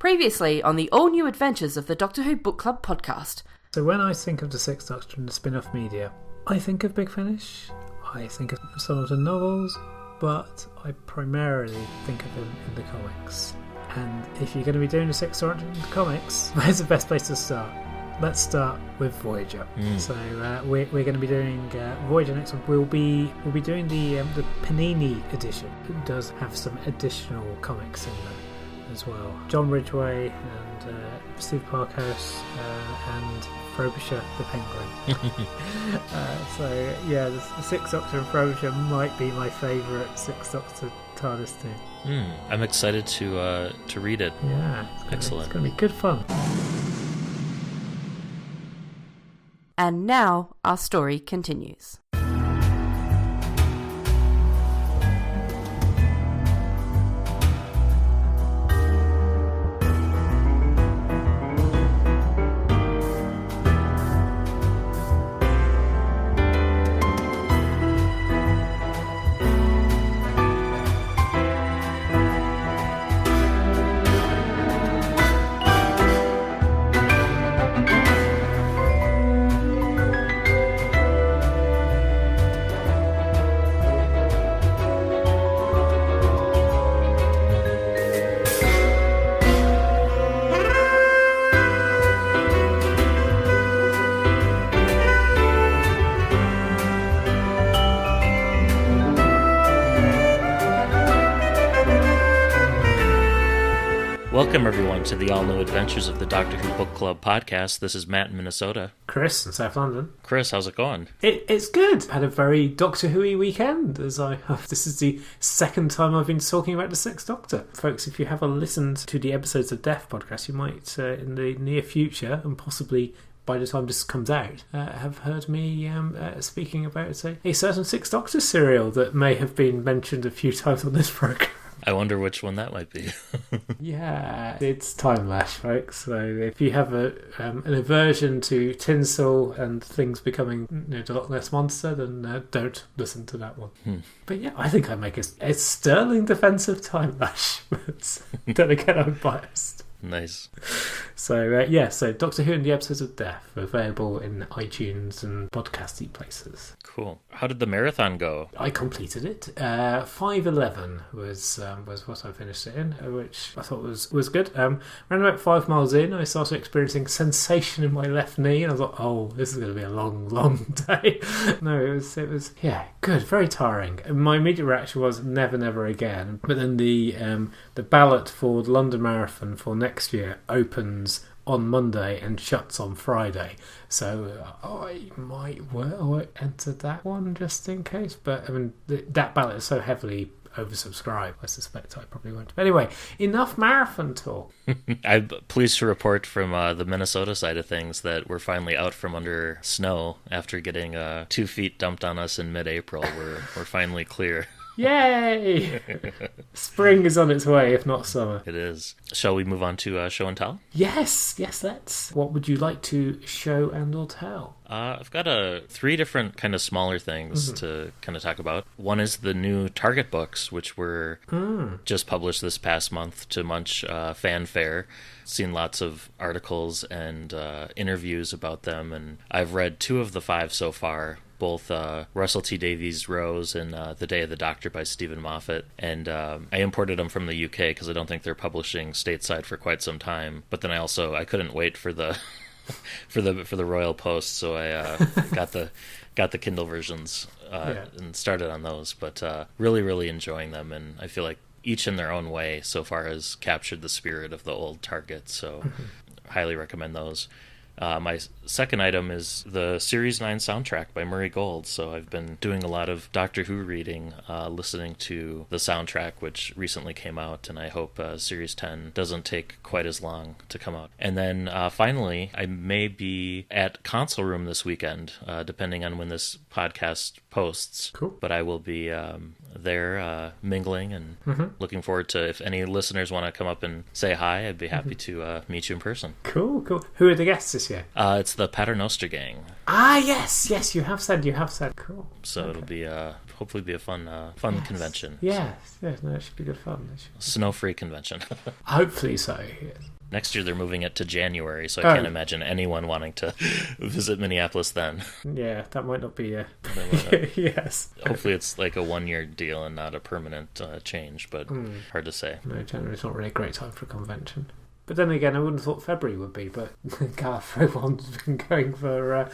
Previously on the all-new adventures of the Doctor Who Book Club podcast. So when I think of the Sixth Doctor and the spin-off media, I think of Big Finish, I think of some of the novels, but I primarily think of them in the comics. And if you're going to be doing the Sixth Doctor in the comics, where's the best place to start? Let's start with Voyager. So we're going to be doing Voyager next one. We'll be doing the Panini edition. It does have some additional comics in there as well. John Ridgway and Steve Parkhouse and Frobisher the Penguin. So yeah, the Sixth Doctor and Frobisher might be my favourite Sixth Doctor TARDIS team. I'm excited to read it. Yeah, excellent. It's going to be good fun. And now our story continues. Welcome, everyone, to the all-new adventures of the Doctor Who Book Club podcast. This is Matt in Minnesota. Chris in South London. Chris, how's it going? It's good. Had a very Doctor Who-y weekend. This is the second time I've been talking about the Sixth Doctor. Folks, if you haven't listened to the episodes of Death podcast, you might, in the near future, and possibly by the time this comes out, have heard me speaking about a certain Sixth Doctor serial that may have been mentioned a few times on this programme. I wonder which one that might be. Yeah, it's Time Lash, folks. So if you have an aversion to tinsel and things becoming the Loch Ness Monster, then don't listen to that one. But yeah, I think I make a sterling defence of Time Lash. But then again, I'm biased. Nice. So so Doctor Who and the Episodes of Death are available in iTunes and podcasty places. Cool. How did the marathon go? I completed it. 5:11 was what I finished it in, which I thought was good. Around about 5 miles in, I started experiencing sensation in my left knee, and I thought, oh, this is going to be a long, long day. No, it was good, very tiring. My immediate reaction was never, never again. But then the ballot for the London Marathon for next year opens on Monday and shuts on Friday, so I might well enter that one just in case. But I mean, that ballot is so heavily oversubscribed, I suspect I probably won't. But anyway, enough marathon talk. I'm pleased to report from the Minnesota side of things that we're finally out from under snow after getting 2 feet dumped on us in mid-April. We're finally clear. Yay! Spring is on its way, if not summer. It is. Shall we move on to show and tell? Yes, let's. What would you like to show and or tell? I've got 3 different kind of smaller things to kind of talk about. One is the new Target books, which were just published this past month to much fanfare. Seen lots of articles and interviews about them, and I've read 2 of the 5 so far. Both Russell T Davies' Rose and The Day of the Doctor by Stephen Moffat. And I imported them from the UK because I don't think they're publishing stateside for quite some time. But then I couldn't wait for the for the Royal Post, so I got the Kindle versions and started on those. But really, really enjoying them, and I feel like each in their own way so far has captured the spirit of the old Target. So highly recommend those. My second item is the Series 9 soundtrack by Murray Gold. So I've been doing a lot of Doctor Who reading, listening to the soundtrack, which recently came out, and I hope Series 10 doesn't take quite as long to come out. And then finally, I may be at Console Room this weekend, depending on when this podcast posts. Cool. But I will be there mingling and looking forward to, if any listeners want to come up and say hi, I'd be happy to meet you in person. Cool. Who are the guests this year? It's the Paternoster Gang. Yes, you have said. Cool. So okay. It'll be hopefully be a fun convention. Yes, no, it should be good fun. Snow-free convention. Hopefully so. Next year they're moving it to January, so I can't imagine anyone wanting to visit Minneapolis then. Yeah, that might not be yes. Hopefully it's like a 1-year deal and not a permanent change, but hard to say. No, January's not really a great time for a convention. But then again, I wouldn't have thought February would be, but Garth-One's been going for,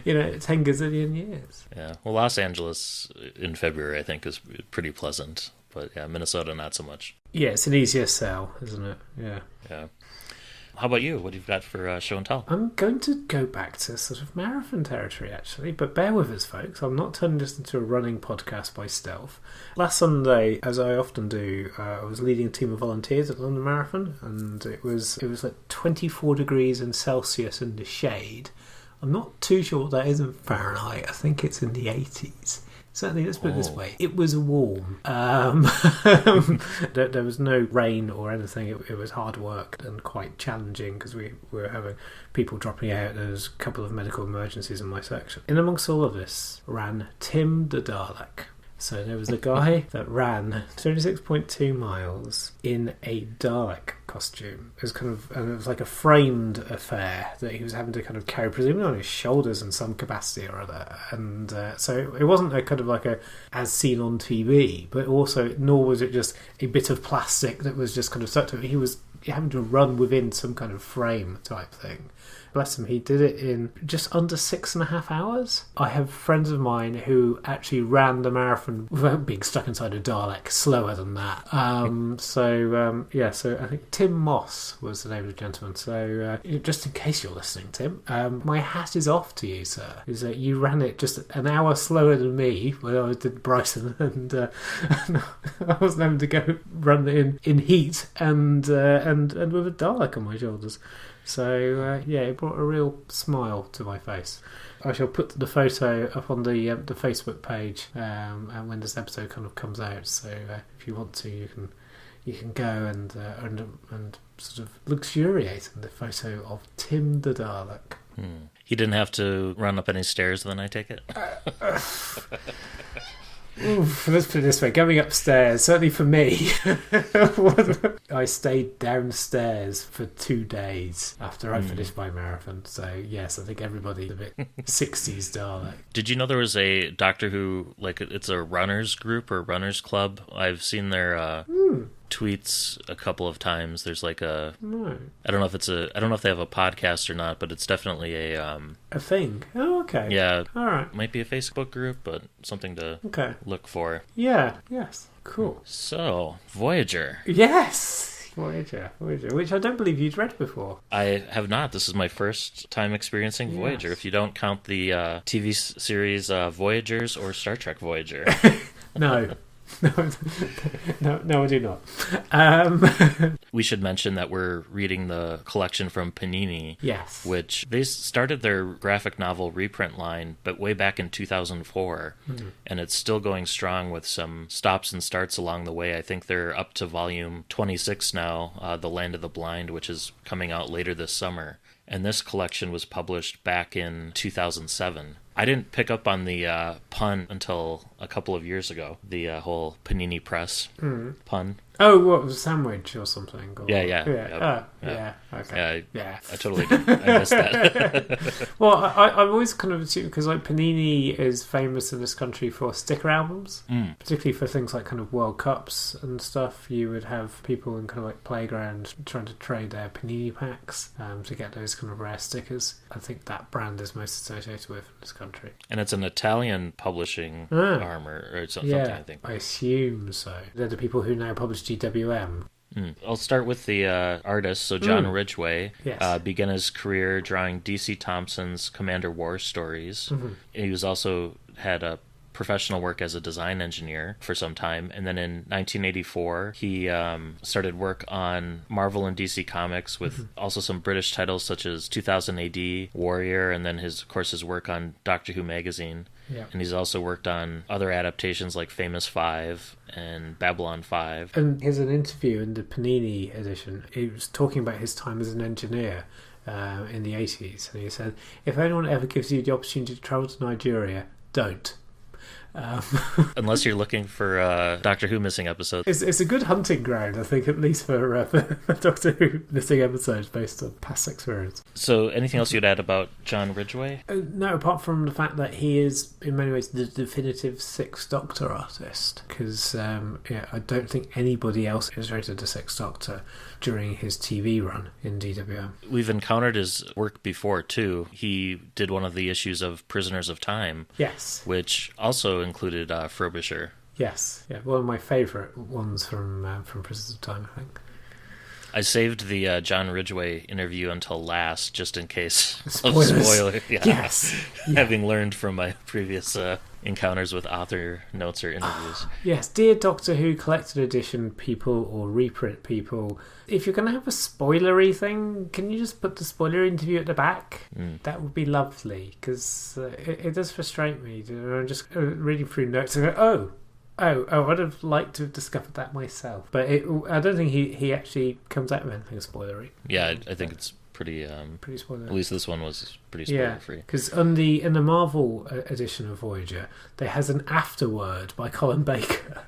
10 gazillion years. Yeah, well, Los Angeles in February, I think, is pretty pleasant. But yeah, Minnesota, not so much. Yeah, it's an easier sell, isn't it? Yeah. Yeah. How about you? What have you got for show and tell? I'm going to go back to sort of marathon territory, actually, but bear with us, folks. I'm not turning this into a running podcast by stealth. Last Sunday, as I often do, I was leading a team of volunteers at the London Marathon, and it was like 24 degrees in Celsius in the shade. I'm not too sure what that is in Fahrenheit. I think it's in the 80s. Certainly, let's put it this way. It was warm. There was no rain or anything. It was hard work and quite challenging because we were having people dropping out. There was a couple of medical emergencies in my section. In amongst all of this ran Tim the Dalek. So there was a guy that ran 36.2 miles in a Dalek costume. It was and it was like a framed affair that he was having to kind of carry, presumably on his shoulders in some capacity or other. And so it wasn't a kind of like a as seen on TV, but also nor was it just a bit of plastic that was just kind of stuck to it. He was having to run within some kind of frame type thing. Bless him, he did it in just under 6.5 hours. I have friends of mine who actually ran the marathon without being stuck inside a Dalek slower than that. So I think Tim Moss was the name of the gentleman. So just in case you're listening, Tim, my hat is off to you, sir. Is that you ran it just an hour slower than me when I did Brighton, and I wasn't having to go run in heat and with a Dalek on my shoulders. So, it brought a real smile to my face. I shall put the photo up on the Facebook page and when this episode kind of comes out. So if you want to, you can go and sort of luxuriate in the photo of Tim the Dalek. He didn't have to run up any stairs then, I take it? Oof, let's put it this way, going upstairs, certainly for me, I stayed downstairs for 2 days after I finished my marathon. So yes, I think everybody's a bit 60s Dalek. Did you know there was a Doctor Who, like it's a runners group or runners club? I've seen their tweets a couple of times. There's like I don't know if they have a podcast or not, but it's definitely a thing. Oh, okay. Yeah. All right. Might be a Facebook group, but something to look for. Yeah. Yes. Cool. So, Voyager. Yes. Voyager, which I don't believe you'd read before. I have not. This is my first time experiencing Voyager, if you don't count the TV series Voyagers or Star Trek Voyager. No. No, I do not. We should mention that we're reading the collection from Panini. Yes. Which they started their graphic novel reprint line, but way back in 2004. And it's still going strong with some stops and starts along the way. I think they're up to volume 26 now, The Land of the Blind, which is coming out later this summer. And this collection was published back in 2007. I didn't pick up on the pun until a couple of years ago, the whole Panini Press pun. Oh, what was a sandwich or something? Or... Yeah. Okay. Yeah. I totally did. I missed that. Well, I've always kind of assumed, because like Panini is famous in this country for sticker albums, particularly for things like kind of World Cups and stuff. You would have people in kind of like playground trying to trade their Panini packs to get those kind of rare stickers. I think that brand is most associated with in this country. And it's an Italian publishing arm or something, I think. I assume so. They're the people who now publish GWM. I'll start with the artist. So John Ridgway began his career drawing DC Thompson's Commander War stories. He was also had a professional work as a design engineer for some time, and then in 1984 he started work on Marvel and DC Comics with also some British titles such as 2000 AD, Warrior, and then his work on Doctor Who magazine. And he's also worked on other adaptations like Famous Five and Babylon 5. And here's an interview in the Panini edition. He was talking about his time as an engineer in the 80s, and he said, if anyone ever gives you the opportunity to travel to Nigeria, don't. Unless you're looking for Doctor Who missing episodes. It's a good hunting ground, I think, at least for Doctor Who missing episodes based on past experience. So, anything else you'd add about John Ridgway? No, apart from the fact that he is, in many ways, the definitive Sixth Doctor artist. Because I don't think anybody else illustrated the Sixth Doctor during his TV run in DWM. We've encountered his work before, too. He did one of the issues of Prisoners of Time. Yes. Which also included Frobisher. Yes. Yeah, one of my favourite ones from Prisoners of Time, I think. I saved the John Ridgway interview until last, just in case Spoilers. of spoiler. Yeah. Yes. Yeah. Having learned from my previous encounters with author notes or interviews. Yes, dear Doctor Who collected edition people or reprint people, if you're going to have a spoilery thing, can you just put the spoiler interview at the back? That would be lovely, because it does frustrate me. I'm just reading through notes and go, Oh, I would have liked to have discovered that myself. But I don't think he actually comes out with anything spoilery. Yeah, I think it's pretty spoilery. At least this one was pretty spoiler-free. Because in the Marvel edition of Voyager, there has an afterword by Colin Baker.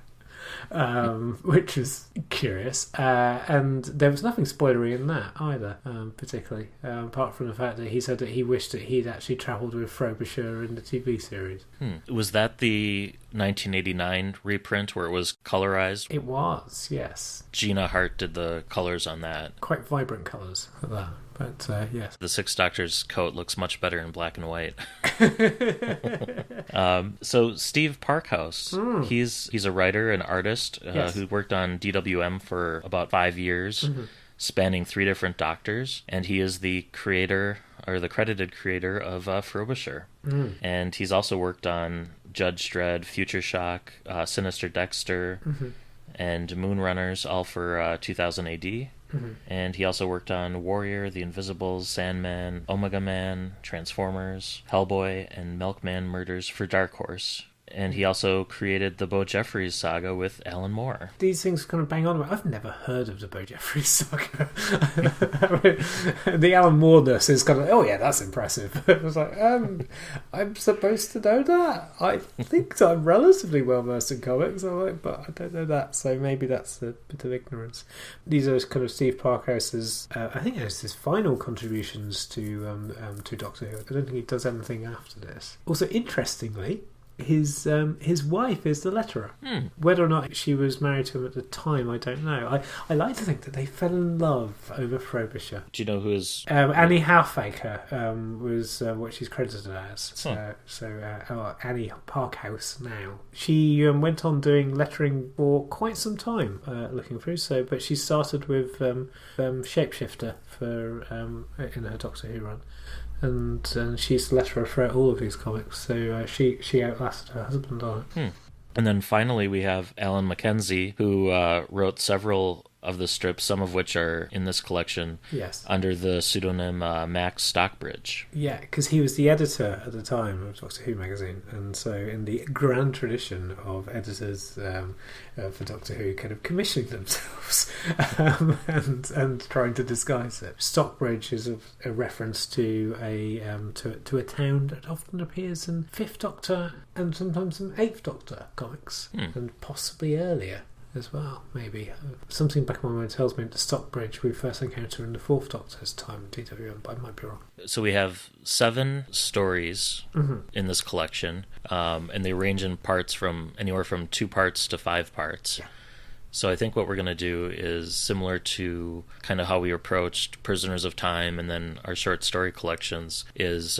Which is curious, and there was nothing spoilery in that either, particularly, apart from the fact that he said that he wished that he'd actually travelled with Frobisher in the TV series. Was that the 1989 reprint where it was colorized? It was, yes. Gina Hart did the colors on that. Quite vibrant colours for that. But, yes. The Sixth Doctor's coat looks much better in black and white. So Steve Parkhouse, he's a writer and artist who worked on DWM for about 5 years, spanning 3 different Doctors, and he is the creator, or the credited creator, of Frobisher. And he's also worked on Judge Dredd, Future Shock, Sinister Dexter, and Moonrunners, all for 2000 AD. And he also worked on Warrior, The Invisibles, Sandman, Omega Man, Transformers, Hellboy, and Milkman Murders for Dark Horse. And he also created the Bo Jeffries saga with Alan Moore. These things kind of bang on about. I've never heard of the Bo Jeffries saga. The Alan Moore-ness is kind of, oh yeah, that's impressive. I was like, I'm supposed to know that? I think I'm relatively well versed in comics. I'm like, but I don't know that, so maybe that's a bit of ignorance. These are kind of Steve Parkhouse's, I think it's his final contributions to Doctor Who. I don't think he does anything after this. Also, interestingly, his wife is the letterer. Whether or not she was married to him at the time, I don't know. I like to think that they fell in love over Frobisher. Do you know who is... Annie Halfaker was what she's credited as. Annie Parkhouse now. She went on doing lettering for quite some time, looking through. But she started with Shapeshifter in her Doctor Who run. And she's the letterer throughout all of these comics, so she outlasted her husband on it. And then finally we have Alan McKenzie, who wrote several of the strips, some of which are in this collection, under the pseudonym Max Stockbridge. Yeah, because he was the editor at the time of Doctor Who magazine, and so in the grand tradition of editors for Doctor Who kind of commissioning themselves and trying to disguise it. Stockbridge is a reference to a town that often appears in Fifth Doctor and sometimes in Eighth Doctor comics, and possibly earlier as well, maybe. Something back in my mind tells me that Stockbridge we first encounter in the Fourth Doctor's time in DWM, but I might be wrong. So we have 7 stories in this collection, and they range in parts from anywhere from 2 parts to 5 parts. Yeah. So I think what we're going to do is similar to kind of how we approached Prisoners of Time and then our short story collections is...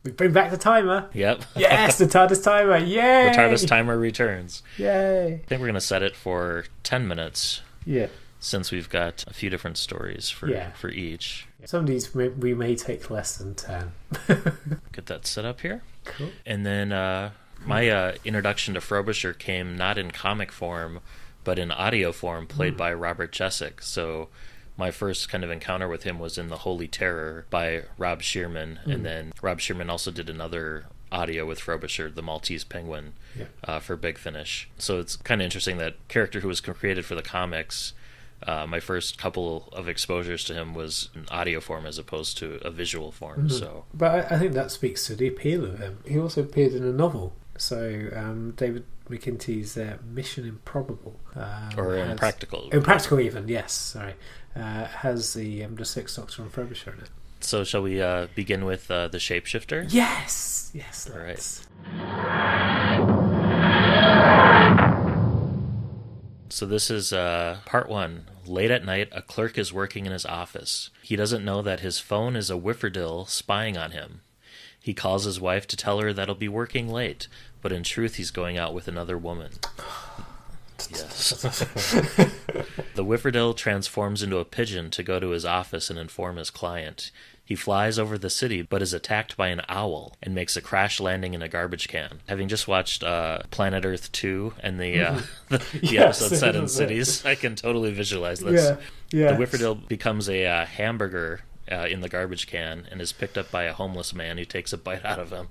we bring back the timer. Yep. Yes, the TARDIS timer. Yay! The TARDIS timer returns. Yay! I think we're going to set it for 10 minutes. Yeah. Since we've got a few different stories for each. Some of these we may take less than 10. Get that set up here. Cool. And then my introduction to Frobisher came not in comic form, but in audio form, played by Robert Jessic. So my first kind of encounter with him was in The Holy Terror by Rob Shearman, and then Rob Shearman also did another audio with Frobisher, the Maltese Penguin, for Big Finish. So it's kind of interesting that character who was created for the comics, my first couple of exposures to him was in audio form as opposed to a visual form. So, but I think that speaks to the appeal of him. He also appeared in a novel So David McKenzie's Mission Improbable. Or Impractical. Impractical even, yes, sorry. Has the Sixth Doctor and Frobisher in it. So shall we begin with the shapeshifter? Yes, All let's. So this is part 1. Late at night, a clerk is working in his office. He doesn't know that his phone is a whifferdille spying on him. He calls his wife to tell her that he'll be working late, but in truth he's going out with another woman. Yes. The whifferdille transforms into a pigeon to go to his office and inform his client. He flies over the city, but is attacked by an owl and makes a crash landing in a garbage can. Having just watched Planet Earth 2 and the episode set in cities, I can totally visualize this. Yeah. The whifferdille becomes a hamburger in the garbage can and is picked up by a homeless man who takes a bite out of him.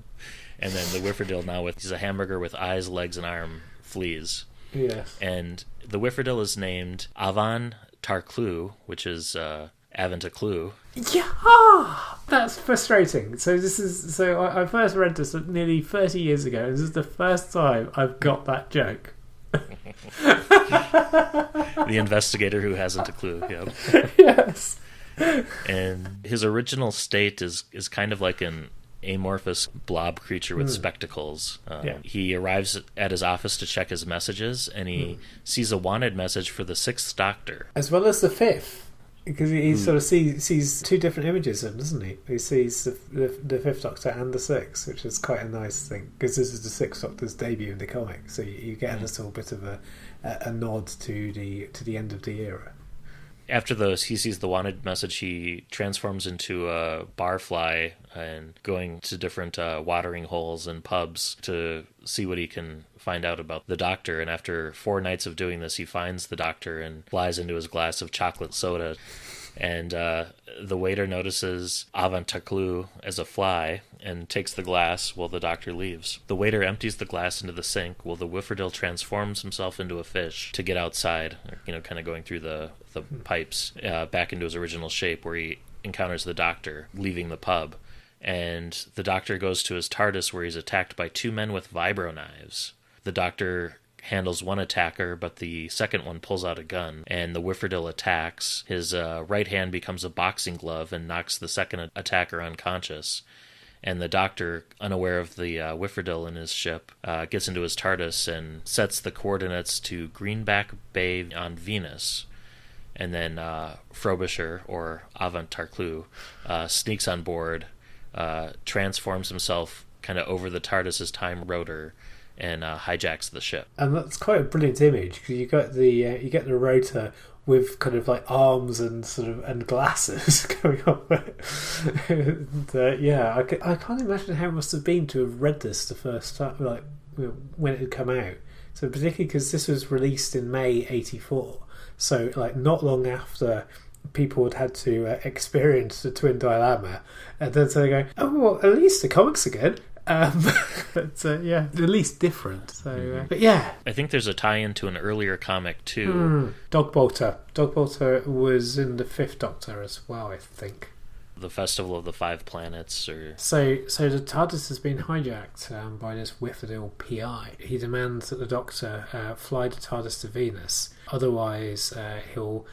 And then the whifferdille he's a hamburger with eyes, legs, and arm, flees. Yes. And the whifferdille is named Avan Tarklu, which is Avantaclu. Yeah, that's frustrating. I first read this nearly 30 years ago, and this is the first time I've got that joke. The investigator who hasn't a clue. Yep. Yes. And his original state is kind of like an amorphous blob creature with spectacles. He arrives at his office to check his messages, and he sees a wanted message for the 6th Doctor. As well as the 5th. Because he sort of sees two different images of him, doesn't he? He sees the 5th Doctor and the 6th, which is quite a nice thing. Because this is the 6th Doctor's debut in the comic, so you get a little bit of a nod to the end of the era. After he sees the wanted message, he transforms into a barfly and going to different watering holes and pubs to see what he can find out about the Doctor. And after 4 nights of doing this, he finds the Doctor and flies into his glass of chocolate soda. And the waiter notices Avantaklu as a fly and takes the glass while the Doctor leaves. The waiter empties the glass into the sink while the whifferdille transforms himself into a fish to get outside, kind of going through the pipes back into his original shape, where he encounters the Doctor leaving the pub. And the Doctor goes to his TARDIS, where he's attacked by 2 men with vibro knives. The Doctor handles one attacker, but the second one pulls out a gun, and the whifferdille attacks. His right hand becomes a boxing glove and knocks the second attacker unconscious. And the Doctor, unaware of the whifferdille in his ship, gets into his TARDIS and sets the coordinates to Greenback Bay on Venus. And then Frobisher, or Avantarklu, sneaks on board, transforms himself kind of over the TARDIS's time rotor, and hijacks the ship. And that's quite a brilliant image, because you get the rotor with kind of like arms and and glasses going on. And, I can't imagine how it must have been to have read this the first time, like when it had come out. So particularly because this was released in May '84, so like not long after people had to experience the twin dilemma, and then so they go, oh well, at least the comics are good. But at least different. So, but yeah, I think there's a tie-in to an earlier comic too. Dog Bolter was in the 5th Doctor as well, I think. The Festival of the 5 Planets, or so the TARDIS has been hijacked by this whifferdille PI. He demands that the Doctor fly the TARDIS to Venus, otherwise he'll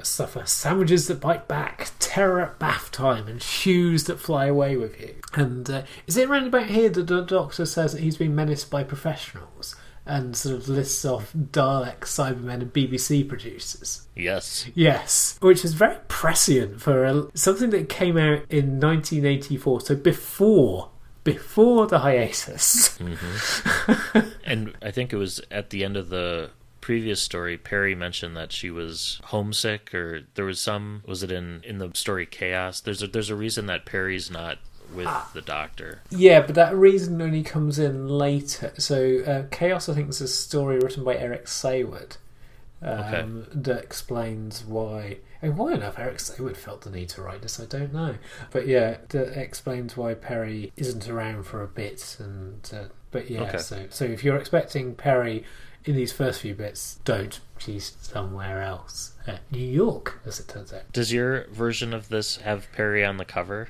suffer sandwiches that bite back, terror at bath time, and shoes that fly away with you. And is it around about here that the Doctor says that he's been menaced by professionals and sort of lists off Daleks, Cybermen, and BBC producers? Yes, which is very prescient for something that came out in 1984, so before the hiatus. And I think it was at the end of the previous story, Perry mentioned that she was homesick, or there was was it in the story Chaos? There's a reason that Perry's not with the Doctor. Yeah, but that reason only comes in later. So Chaos, I think, is a story written by Eric Sayward that explains why. And why on earth Eric Sayward felt the need to write this, I don't know. But yeah, that explains why Perry isn't around for a bit. And so if you're expecting Perry in these first few bits, don't. She's somewhere else. New York, as it turns out. Does your version of this have Perry on the cover?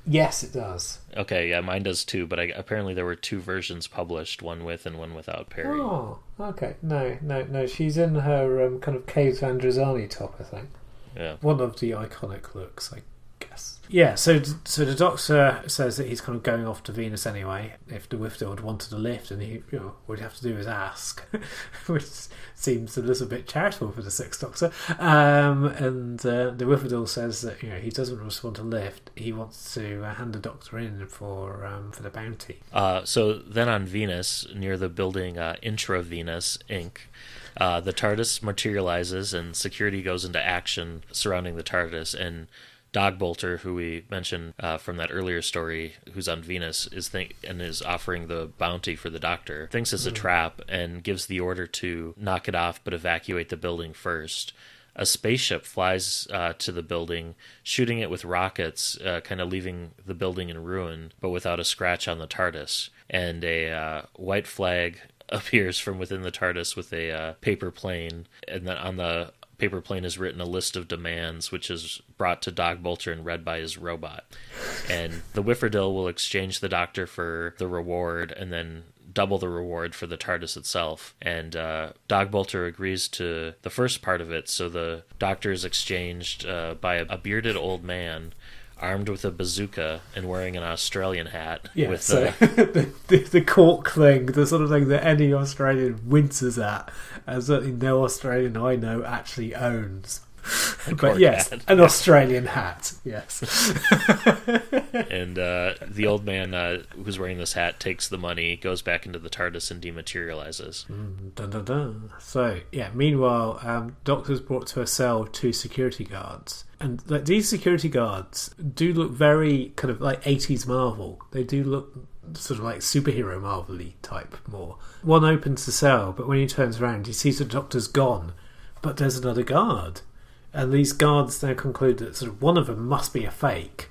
Yes, it does. Okay, yeah, mine does too, but apparently there were two versions published, one with and one without Perry. Oh, okay. No. She's in her kind of Caves Androzani top, I think. Yeah. One of the iconic looks, I guess. Yeah, so the Doctor says that he's kind of going off to Venus anyway. If the Whiffdale wanted a lift, and he, what he'd have to do is ask, which seems a little bit charitable for the Sixth Doctor. And the Whiffdale says that he doesn't just want a lift; he wants to hand the Doctor in for the bounty. So then on Venus, near the building Intravenous Inc., the TARDIS materializes and security goes into action surrounding the TARDIS, and Dog Bolter, who we mentioned from that earlier story, who's on Venus, is offering the bounty for the Doctor, thinks it's a trap and gives the order to knock it off but evacuate the building first. A spaceship flies to the building, shooting it with rockets, kind of leaving the building in ruin, but without a scratch on the TARDIS. And a white flag appears from within the TARDIS with a paper plane, and then on the paper plane is written a list of demands, which is brought to Dog Bolter and read by his robot. And the Whifferdale will exchange the Doctor for the reward, and then double the reward for the TARDIS itself. And Dog Bolter agrees to the first part of it, so the Doctor is exchanged by a bearded old man armed with a bazooka and wearing an Australian hat. Yeah, with so the cork thing, the sort of thing that any Australian winces at, and certainly no Australian I know actually owns. But yes, hat. an Australian hat, yes. And the old man who's wearing this hat takes the money, goes back into the TARDIS and dematerializes. Dun, dun, dun. So, yeah, meanwhile, Doctor's brought to a cell 2 security guards. And these security guards do look very kind of like 80s Marvel. They do look sort of like superhero Marvel-y type more. One opens the cell, but when he turns around, he sees the Doctor's gone, but there's another guard. And these guards now conclude that sort of one of them must be a fake.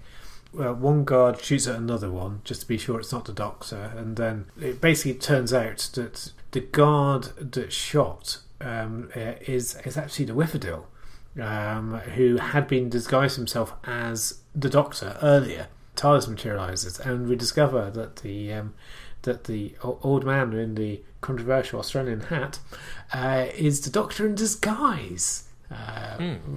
Well, one guard shoots at another one just to be sure it's not the Doctor, and then it basically turns out that the guard that shot is actually the Whifferdale, who had been disguised himself as the Doctor earlier. TARDIS materialises, and we discover that the old man in the controversial Australian hat is the Doctor in disguise.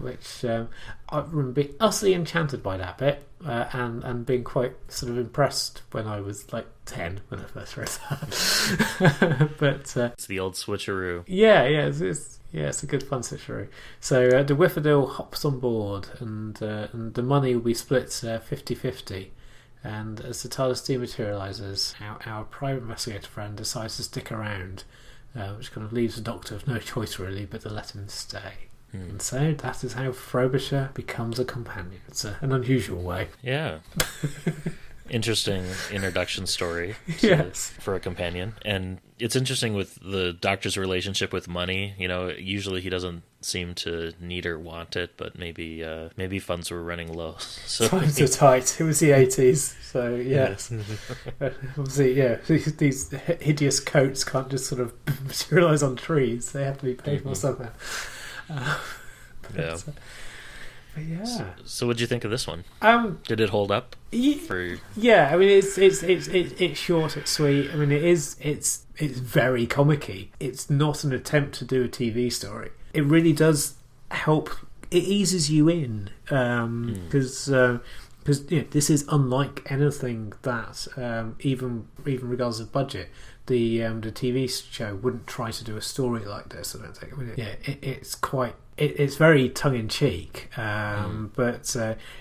Which I remember being utterly enchanted by that bit, and being quite sort of impressed when I was like 10 when I first read that. But it's the old switcheroo. Yeah, it's a good fun switcheroo. So the Whifferdale hops on board, and the money will be split 50-50. And as the TARDIS dematerialises, our private investigator friend decides to stick around, which kind of leaves the Doctor with no choice really but to let him stay. And so that is how Frobisher becomes a companion. It's an unusual way. Yeah. Interesting introduction story for a companion. And it's interesting with the Doctor's relationship with money. Usually he doesn't seem to need or want it, but maybe funds were running low. So times are tight. It was the 80s, so yes. Obviously, these hideous coats can't just sort of materialise on trees. They have to be paid for somehow. Yeah. But yeah. So what did you think of this one? Did it hold up? Yeah, I mean it's short, it's sweet. I mean it's very comic-y. It's not an attempt to do a TV story. It really does help. It eases you in because this is unlike anything that even regardless of budget, the TV show wouldn't try to do a story like this. I don't think. I mean, it's very tongue in cheek, but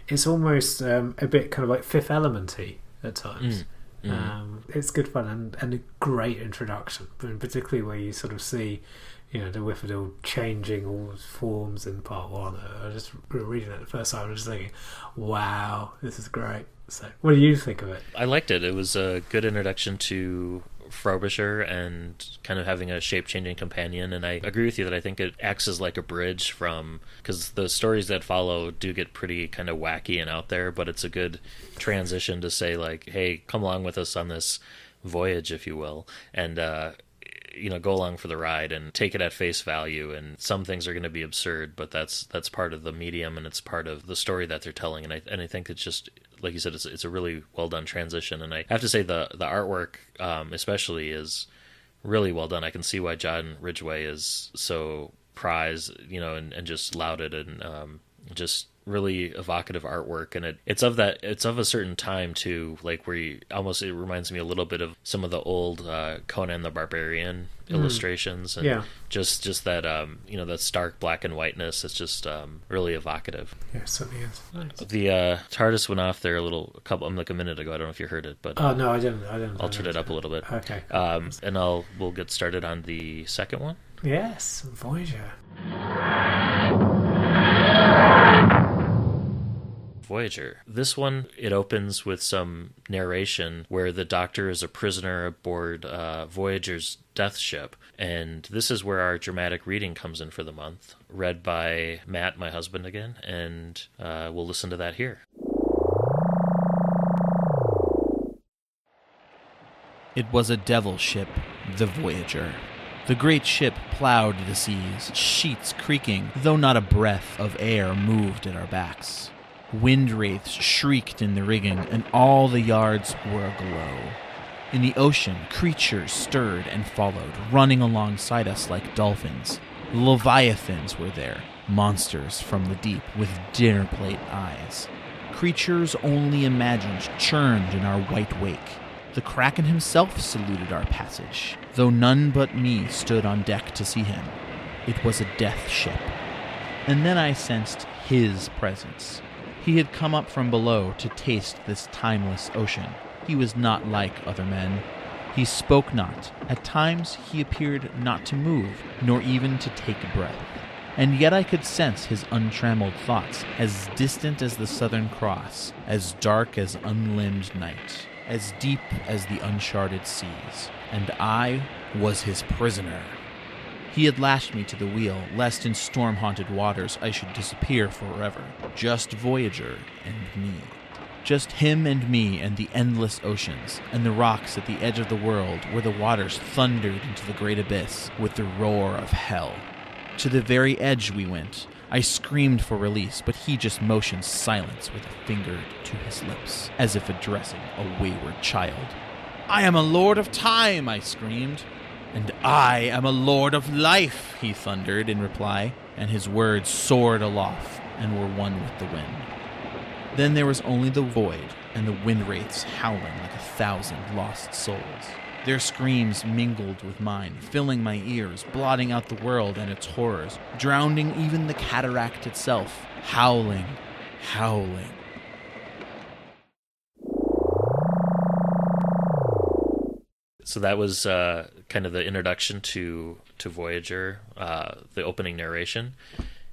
it's almost a bit kind of like Fifth Element-y at times. It's good fun and a great introduction, particularly where you sort of see, the Whifferdale changing all its forms in part 1. I was just reading it the first time and just thinking, wow, this is great. So, what do you think of it? I liked it. It was a good introduction to Frobisher and kind of having a shape-changing companion, and I agree with you that I think it acts as like a bridge because the stories that follow do get pretty kind of wacky and out there, but it's a good transition to say like, hey, come along with us on this voyage, if you will, and go along for the ride and take it at face value. And some things are going to be absurd, but that's part of the medium and it's part of the story that they're telling. And I think it's just like you said, it's a really well done transition, and I have to say the artwork, especially, is really well done. I can see why John Ridgway is so prized, and just lauded, and just really evocative artwork. And it's of a certain time too, like where it reminds me a little bit of some of the old Conan the Barbarian illustrations, and just that that stark black and whiteness. It's just really evocative. Yeah, it certainly is. Nice. The TARDIS went off there like a minute ago. I don't know if you heard it, but no, I didn't. I'll turn it up a little bit. Okay, cool. And we'll get started on the second one. Yes, Voyager. Voyager. This one, it opens with some narration where the Doctor is a prisoner aboard Voyager's death ship, and this is where our dramatic reading comes in for the month, read by Matt, my husband again, and we'll listen to that here. It was a devil ship, the Voyager. The great ship plowed the seas, sheets creaking, though not a breath of air moved at our backs. Wind wraiths shrieked in the rigging, and all the yards were aglow. In the ocean, creatures stirred and followed, running alongside us like dolphins. Leviathans were there, monsters from the deep with dinner plate eyes. Creatures only imagined churned in our white wake. The Kraken himself saluted our passage, though none but me stood on deck to see him. It was a death ship. And then I sensed his presence. He had come up from below to taste this timeless ocean. He was not like other men. He spoke not. At times he appeared not to move, nor even to take a breath. And yet I could sense his untrammeled thoughts, as distant as the Southern Cross, as dark as unlimbed night, as deep as the uncharted seas. And I was his prisoner. He had lashed me to the wheel, lest in storm-haunted waters I should disappear forever. Just Voyager and me. Just him and me and the endless oceans, and the rocks at the edge of the world where the waters thundered into the great abyss with the roar of hell. To the very edge we went. I screamed for release, but he just motioned silence with a finger to his lips, as if addressing a wayward child. "I am a lord of time," I screamed. "And I am a lord of life," he thundered in reply, and his words soared aloft and were one with the wind. Then there was only the void and the wind wraiths howling like 1,000 lost souls. Their screams mingled with mine, filling my ears, blotting out the world and its horrors, drowning even the cataract itself, howling, howling. So that was kind of the introduction to Voyager, the opening narration.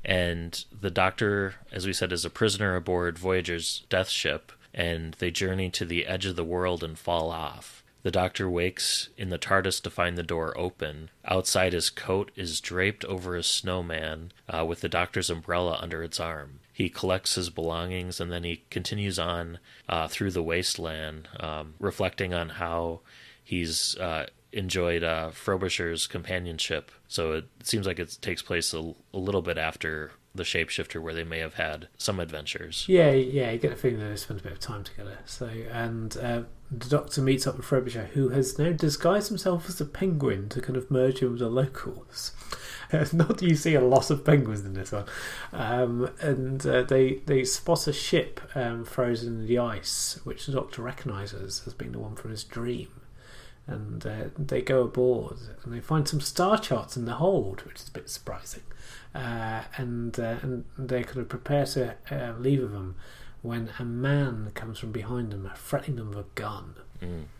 And the Doctor, as we said, is a prisoner aboard Voyager's death ship, and they journey to the edge of the world and fall off. The Doctor wakes in the TARDIS to find the door open. Outside, his coat is draped over a snowman with the Doctor's umbrella under its arm. He collects his belongings, and then he continues on through the wasteland, reflecting on how he's enjoyed Frobisher's companionship. So it seems like it takes place a little bit after the Shapeshifter, where they may have had some adventures. Yeah, you get the feeling that they spent a bit of time together. So, and the Doctor meets up with Frobisher, who has now disguised himself as a penguin to kind of merge in with the locals. Not that you see a lot of penguins in this one. And they spot a ship frozen in the ice, which the Doctor recognises as being the one from his dream. And they go aboard, and they find some star charts in the hold, which is a bit surprising. And they kind of prepare to leave with them when a man comes from behind them, threatening them with a gun.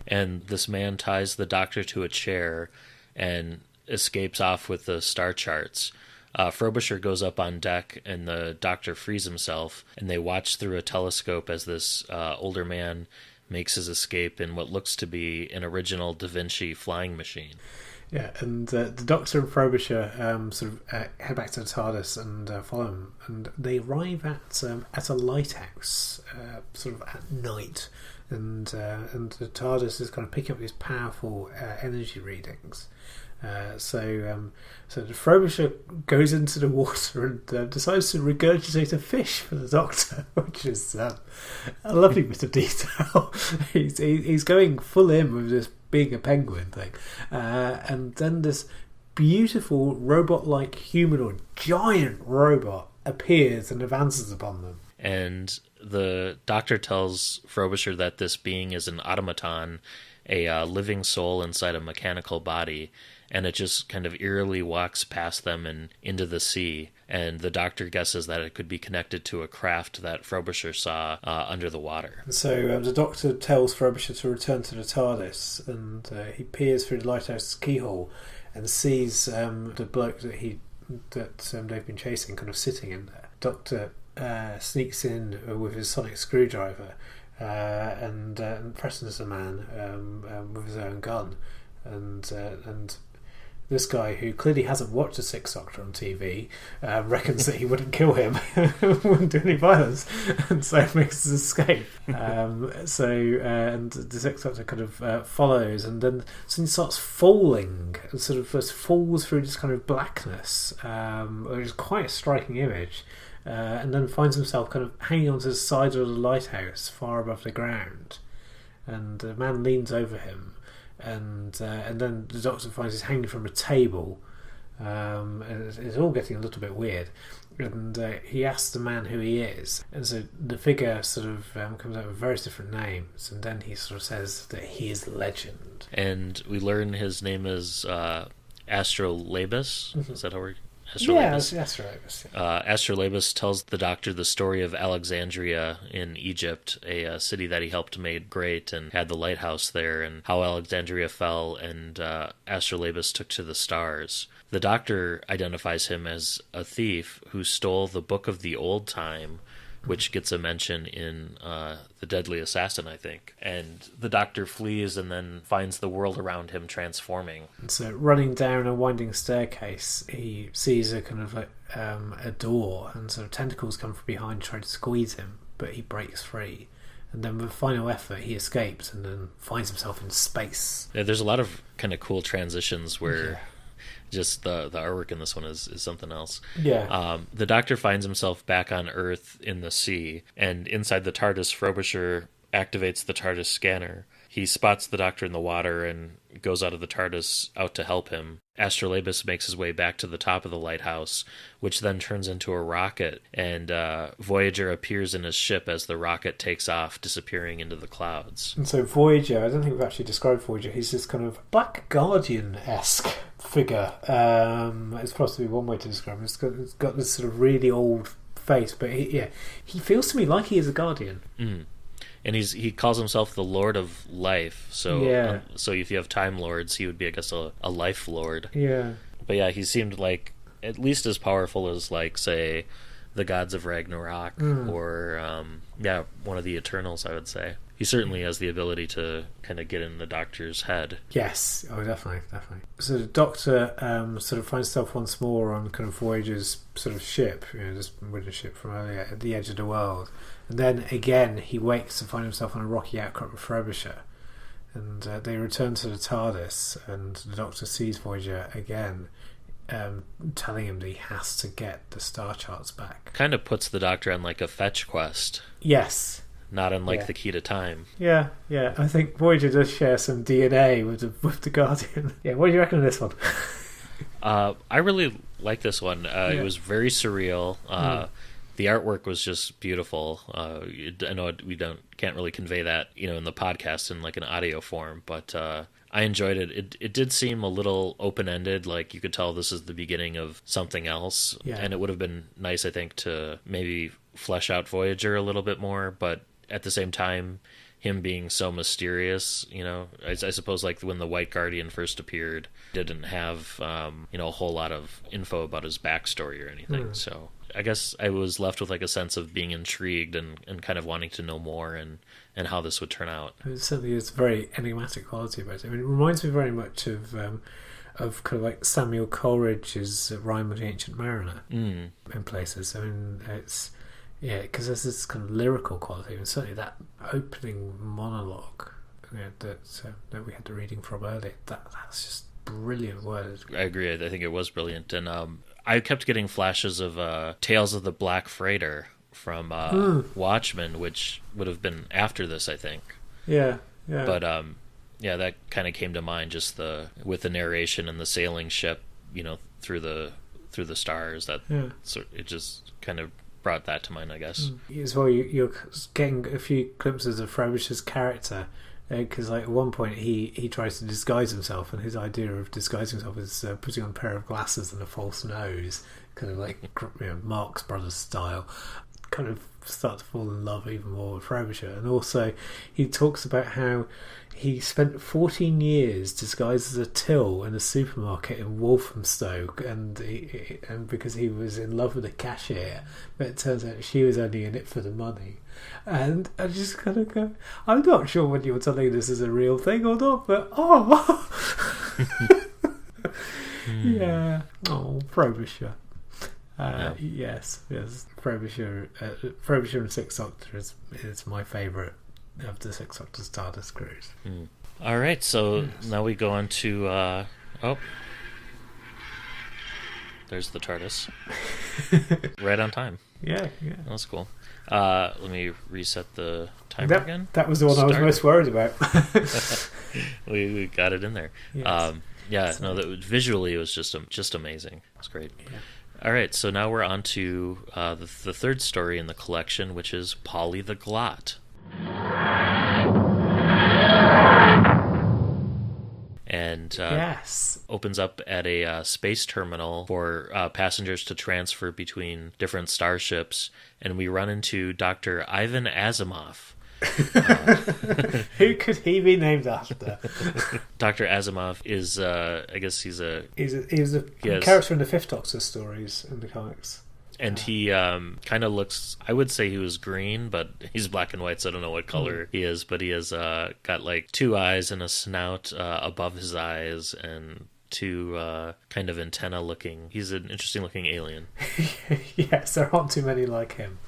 And this man ties the Doctor to a chair and escapes off with the star charts. Frobisher goes up on deck, and the Doctor frees himself, and they watch through a telescope as this older man makes his escape in what looks to be an original Da Vinci flying machine. Yeah, and the Doctor and Frobisher head back to the TARDIS and follow him, and they arrive at a lighthouse sort of at night, and the TARDIS is kind of picking up these powerful energy readings, So the Frobisher goes into the water and decides to regurgitate a fish for the Doctor, which is a lovely bit of detail. he's going full in with this being a penguin thing, and then this beautiful robot-like humanoid, giant robot appears and advances upon them. And the Doctor tells Frobisher that this being is an automaton, a living soul inside a mechanical body, and it just kind of eerily walks past them and into the sea. And the Doctor guesses that it could be connected to a craft that Frobisher saw under the water. So the Doctor tells Frobisher to return to the TARDIS, and he peers through the lighthouse keyhole and sees the bloke that they've been chasing kind of sitting in there. Doctor sneaks in with his sonic screwdriver and threatens the man with his own gun, and this guy, who clearly hasn't watched the Sixth Doctor on TV, reckons that he wouldn't kill him, wouldn't do any violence, and so makes his escape. And the Sixth Doctor kind of follows, and then suddenly starts falling, and sort of just falls through this kind of blackness, which is quite a striking image. And then finds himself kind of hanging onto the side of the lighthouse, far above the ground. And the man leans over him, and then the Doctor finds he's hanging from a table. And it's all getting a little bit weird. And he asks the man who he is, and so the figure sort of comes out with various different names, and then he sort of says that he is legend. And we learn his name is Astrolabus. Mm-hmm. Is that how we're... Astrolabus. Yeah, Astrolabus. Yeah. Astrolabus tells the Doctor the story of Alexandria in Egypt, a city that he helped made great and had the lighthouse there, and how Alexandria fell and Astrolabus took to the stars. The Doctor identifies him as a thief who stole the Book of the Old Time, which gets a mention in The Deadly Assassin, I think. And the Doctor flees and then finds the world around him transforming. And so running down a winding staircase, he sees a kind of like a door, and sort of tentacles come from behind trying to squeeze him, but he breaks free. And then with final effort, he escapes and then finds himself in space. Yeah, there's a lot of kind of cool transitions where... Yeah. Just the artwork in this one is something else. Yeah. The Doctor finds himself back on Earth in the sea, and inside the TARDIS, Frobisher activates the TARDIS scanner. He spots the Doctor in the water and goes out of the TARDIS out to help him. Astrolabus makes his way back to the top of the lighthouse, which then turns into a rocket, and Voyager appears in his ship as the rocket takes off, disappearing into the clouds. And so Voyager, I don't think we've actually described Voyager, he's this kind of Black Guardian-esque figure. It's possibly one way to describe him. It's got this sort of really old face, but he feels to me like he is a Guardian. Mm. And he calls himself the Lord of Life. So so if you have Time Lords, he would be, I guess, a Life Lord. Yeah. But yeah, he seemed like at least as powerful as, like, say, the gods of Ragnarok or one of the Eternals, I would say. He certainly has the ability to kind of get in the Doctor's head. Yes, definitely. So the Doctor sort of finds himself once more on kind of Voyager's sort of ship, this wooden ship from earlier, at the edge of the world. And then again, he wakes to find himself on a rocky outcrop with Frobisher. And they return to the TARDIS, and the Doctor sees Voyager again, telling him that he has to get the star charts back. Kind of puts the Doctor on like a fetch quest. Yes. Not unlike the Key to Time. Yeah. I think Voyager does share some DNA with the Guardian. Yeah, what do you reckon of this one? I really like this one. It was very surreal. The artwork was just beautiful. I know we can't really convey that, in the podcast in like an audio form, but I enjoyed it. It did seem a little open-ended, like you could tell this is the beginning of something else, and it would have been nice, I think, to maybe flesh out Voyager a little bit more, but at the same time, him being so mysterious, I suppose like when the White Guardian first appeared, didn't have, a whole lot of info about his backstory or anything, so... I guess I was left with like a sense of being intrigued and kind of wanting to know more and how this would turn out. It certainly is a very enigmatic quality about it. I mean, it reminds me very much of kind of like Samuel Coleridge's Rime of the Ancient Mariner in places. I mean, it's because there's this kind of lyrical quality, and certainly that opening monologue that we had the reading from earlier. That's just brilliant word. I agree. I think it was brilliant. And I kept getting flashes of Tales of the Black Freighter from Watchmen, which would have been after this, I think. Yeah. But that kind of came to mind, just with the narration and the sailing ship, through the stars. So it just kind of brought that to mind, I guess. As well, you're getting a few glimpses of Frobisher's character, because at one point he tries to disguise himself, and his idea of disguising himself is putting on a pair of glasses and a false nose, kind of like Marx Brothers style. Kind of start to fall in love even more with Frobisher. And also he talks about how he spent 14 years disguised as a till in a supermarket in Walthamstow, and because he was in love with a cashier, but it turns out she was only in it for the money. And I just kind of go, I'm not sure whether you're telling this is a real thing or not, but yeah. Oh, Frobisher. Yes. Frobisher and Sixth Doctor is my favourite of the Sixth Doctor's TARDIS cruise. All right, so now we go on to there's the TARDIS. Right on time. Yeah. That's cool. Let me reset the timer again. That was the one I was most worried about. we got it in there. Yes. Visually it was just amazing. It's great. Yeah. All right, so now we're on to the third story in the collection, which is Polly the Glot. And opens up at a space terminal for passengers to transfer between different starships, and we run into Dr. Ivan Asimov. Who could he be named after? Dr. Asimov is, I guess he's a character in the Fifth Doctor stories in the comics. And he kind of looks, I would say he was green, but he's black and white, so I don't know what color he is. But he has got like 2 eyes and a snout above his eyes, and 2 kind of antenna looking. He's an interesting looking alien. Yes, there aren't too many like him.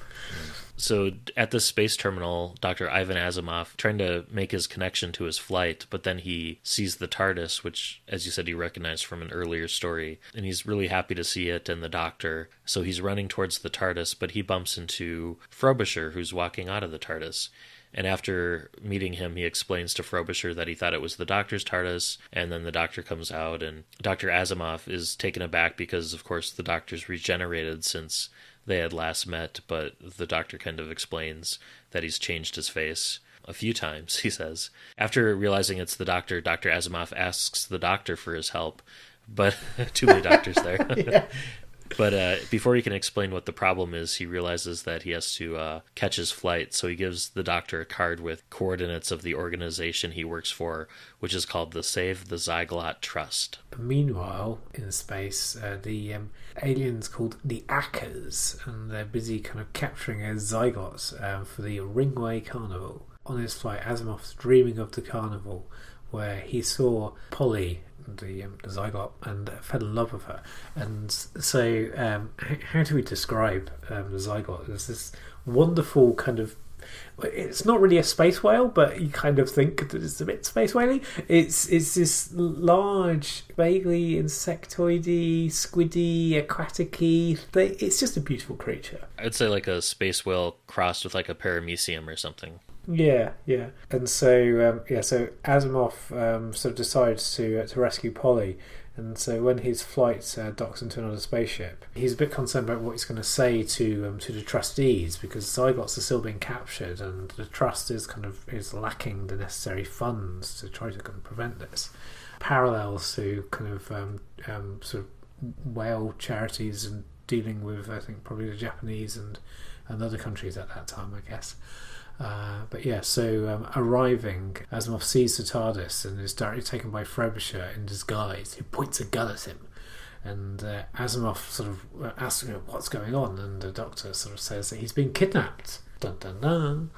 So at the space terminal, Dr. Ivan Asimov trying to make his connection to his flight, but then he sees the TARDIS, which, as you said, he recognized from an earlier story, and he's really happy to see it and the Doctor. So he's running towards the TARDIS, but he bumps into Frobisher, who's walking out of the TARDIS. And after meeting him, he explains to Frobisher that he thought it was the Doctor's TARDIS, and then the Doctor comes out, and Dr. Asimov is taken aback because, of course, the Doctor's regenerated since they had last met, but the Doctor kind of explains that he's changed his face a few times, he says. After realizing it's the Doctor, Dr. Asimov asks the Doctor for his help, but too many doctors there. Yeah. But before he can explain what the problem is, he realizes that he has to catch his flight, so he gives the Doctor a card with coordinates of the organization he works for, which is called the Save the Zyglot Trust. Meanwhile, in space, the aliens called the Akkers, and they're busy kind of capturing a zygotes for the Ringway Carnival. On his flight, Asimov's dreaming of the carnival, where he saw Polly, the zygote, and fell in love with her. And so how do we describe the zygote? There's this wonderful kind of, it's not really a space whale, but you kind of think that it's a bit space whaley. It's this large, vaguely insectoidy, squiddy, aquatic-y. It's just a beautiful creature. I'd say like a space whale crossed with like a paramecium or something. Yeah. And so Asimov sort of decides to rescue Polly, and so when his flight docks into another spaceship, he's a bit concerned about what he's going to say to the trustees, because zygotes are still being captured, and the trust is lacking the necessary funds to try to kind of prevent this. Parallels to kind of sort of whale charities and dealing with, I think, probably the Japanese and other countries at that time, I guess. Arriving, Asimov sees the TARDIS and is directly taken by Frobisher in disguise, who points a gun at him. And Asimov sort of asks him what's going on, and the Doctor sort of says that he's been kidnapped. Dun dun dun.